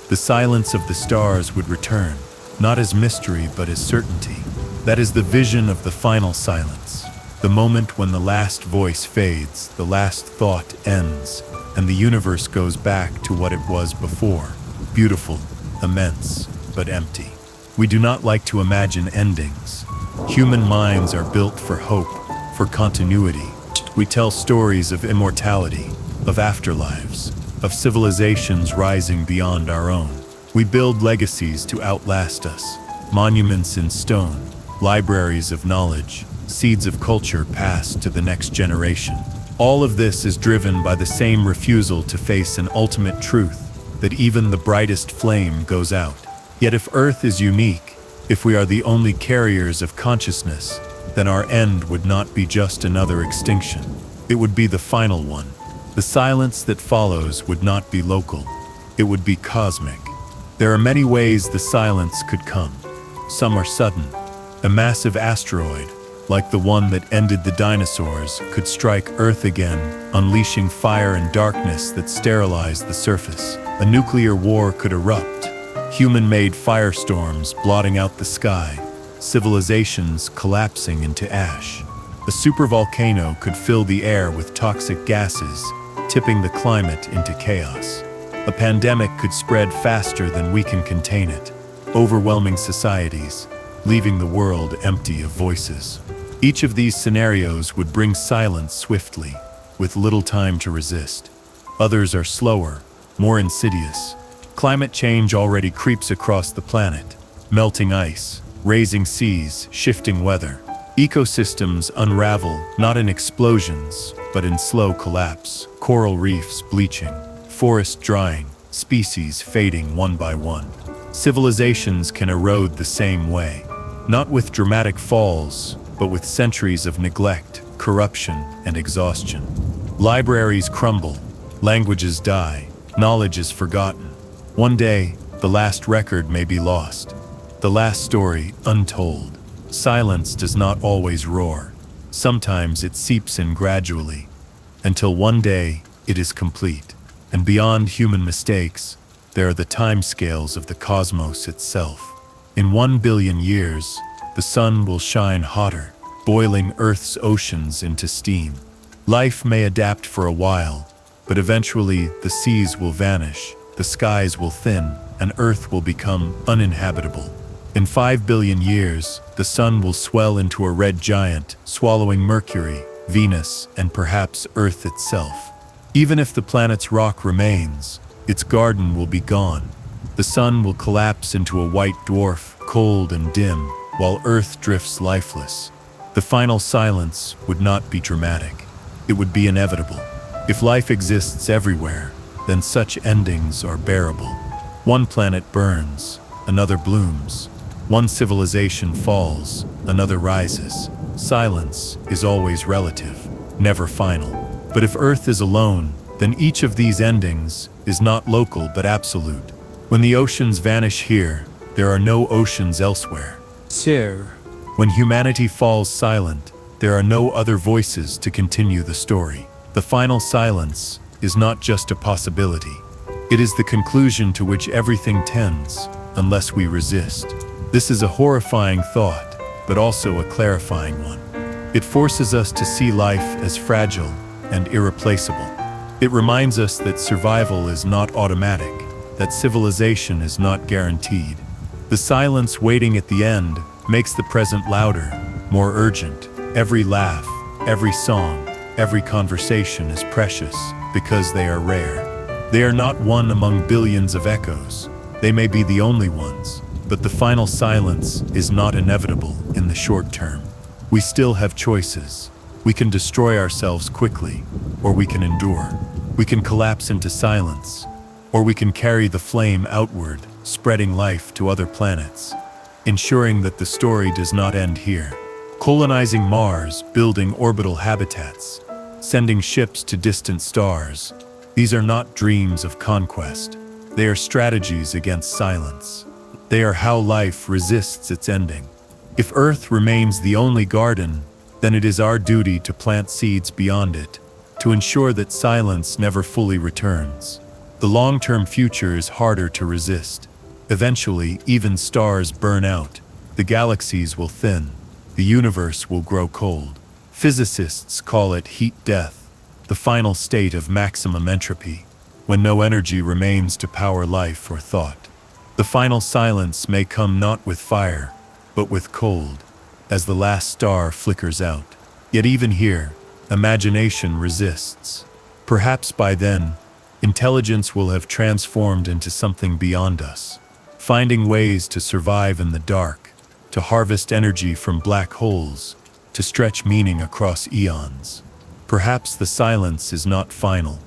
The silence of the stars would return, not as mystery but as certainty. That is the vision of the final silence, the moment when the last voice fades, the last thought ends, and the universe goes back to what it was before, beautiful, immense, but empty. We do not like to imagine endings. Human minds are built for hope, for continuity. We tell stories of immortality, of afterlives, of civilizations rising beyond our own. We build legacies to outlast us, monuments in stone, libraries of knowledge, seeds of culture passed to the next generation. All of this is driven by the same refusal to face an ultimate truth, that even the brightest flame goes out. Yet if Earth is unique, if we are the only carriers of consciousness, then our end would not be just another extinction. It would be the final one. The silence that follows would not be local. It would be cosmic. There are many ways the silence could come. Some are sudden. A massive asteroid, like the one that ended the dinosaurs, could strike Earth again, unleashing fire and darkness that sterilized the surface. A nuclear war could erupt, human-made firestorms blotting out the sky, civilizations collapsing into ash. A supervolcano could fill the air with toxic gases, tipping the climate into chaos. A pandemic could spread faster than we can contain it, overwhelming societies, leaving the world empty of voices. Each of these scenarios would bring silence swiftly, with little time to resist. Others are slower, more insidious. Climate change already creeps across the planet, melting ice, raising seas, shifting weather. Ecosystems unravel, not in explosions, but in slow collapse. Coral reefs bleaching, forests drying, species fading one by one. Civilizations can erode the same way, not with dramatic falls, but with centuries of neglect, corruption, and exhaustion. Libraries crumble, languages die, knowledge is forgotten. One day, the last record may be lost, the last story untold. Silence does not always roar. Sometimes it seeps in gradually, until one day it is complete. And beyond human mistakes, there are the timescales of the cosmos itself. In 1 billion years, the sun will shine hotter, boiling Earth's oceans into steam. Life may adapt for a while, but eventually the seas will vanish, the skies will thin, and Earth will become uninhabitable. In 5 billion years, the sun will swell into a red giant, swallowing Mercury, Venus, and perhaps Earth itself. Even if the planet's rock remains, its garden will be gone. The sun will collapse into a white dwarf, cold and dim, while Earth drifts lifeless. The final silence would not be dramatic. It would be inevitable. If life exists everywhere, then such endings are bearable. One planet burns, another blooms. One civilization falls, another rises. Silence is always relative, never final. But if Earth is alone, then each of these endings is not local but absolute. When the oceans vanish here, there are no oceans elsewhere. Sir. When humanity falls silent, there are no other voices to continue the story. The final silence is not just a possibility. It is the conclusion to which everything tends, unless we resist. This is a horrifying thought, but also a clarifying one. It forces us to see life as fragile and irreplaceable. It reminds us that survival is not automatic, that civilization is not guaranteed. The silence waiting at the end makes the present louder, more urgent. Every laugh, every song, every conversation is precious because they are rare. They are not one among billions of echoes. They may be the only ones, but the final silence is not inevitable in the short term. We still have choices. We can destroy ourselves quickly, or we can endure. We can collapse into silence, or we can carry the flame outward, spreading life to other planets, ensuring that the story does not end here. Colonizing Mars, building orbital habitats, sending ships to distant stars. These are not dreams of conquest. They are strategies against silence. They are how life resists its ending. If Earth remains the only garden, then it is our duty to plant seeds beyond it, to ensure that silence never fully returns. The long-term future is harder to resist. Eventually, even stars burn out. The galaxies will thin. The universe will grow cold. Physicists call it heat death, the final state of maximum entropy, when no energy remains to power life or thought. The final silence may come not with fire, but with cold, as the last star flickers out. Yet even here, imagination resists. Perhaps by then, intelligence will have transformed into something beyond us, finding ways to survive in the dark, to harvest energy from black holes, to stretch meaning across eons. Perhaps the silence is not final,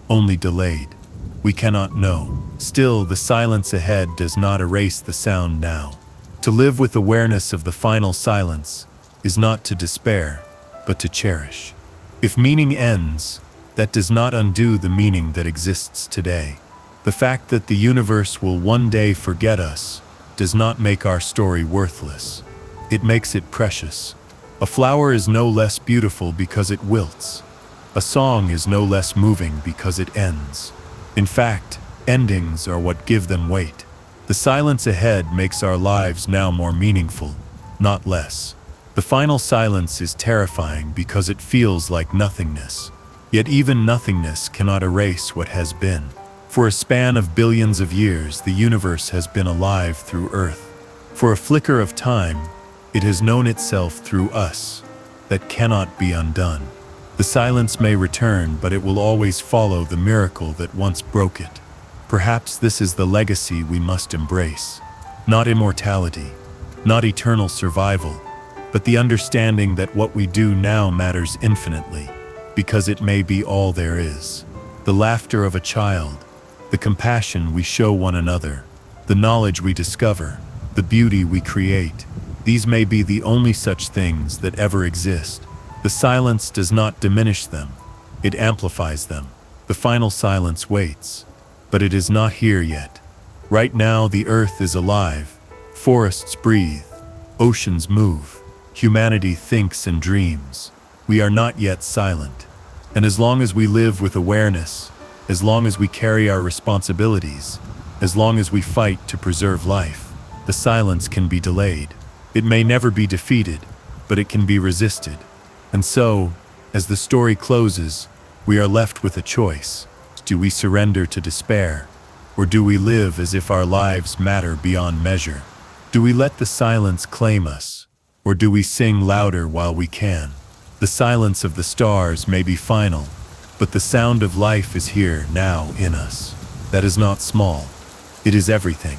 only delayed. We cannot know. Still, the silence ahead does not erase the sound now. To live with awareness of the final silence is not to despair, but to cherish. If meaning ends, that does not undo the meaning that exists today. The fact that the universe will one day forget us does not make our story worthless. It makes it precious. A flower is no less beautiful because it wilts. A song is no less moving because it ends. In fact, endings are what give them weight. The silence ahead makes our lives now more meaningful, not less. The final silence is terrifying because it feels like nothingness. Yet even nothingness cannot erase what has been. For a span of billions of years, the universe has been alive through Earth. For a flicker of time, it has known itself through us. That cannot be undone. The silence may return, but it will always follow the miracle that once broke it. Perhaps this is the legacy we must embrace. Not immortality, not eternal survival, but the understanding that what we do now matters infinitely, because it may be all there is. The laughter of a child, the compassion we show one another, the knowledge we discover, the beauty we create, these may be the only such things that ever exist. The silence does not diminish them, it amplifies them. The final silence waits, but it is not here yet. Right now the earth is alive, forests breathe, oceans move, humanity thinks and dreams. We are not yet silent. And as long as we live with awareness, as long as we carry our responsibilities, as long as we fight to preserve life, the silence can be delayed. It may never be defeated, but it can be resisted. And so, as the story closes, we are left with a choice. Do we surrender to despair? Or do we live as if our lives matter beyond measure? Do we let the silence claim us? Or do we sing louder while we can? The silence of the stars may be final, but the sound of life is here now in us. That is not small. It is everything.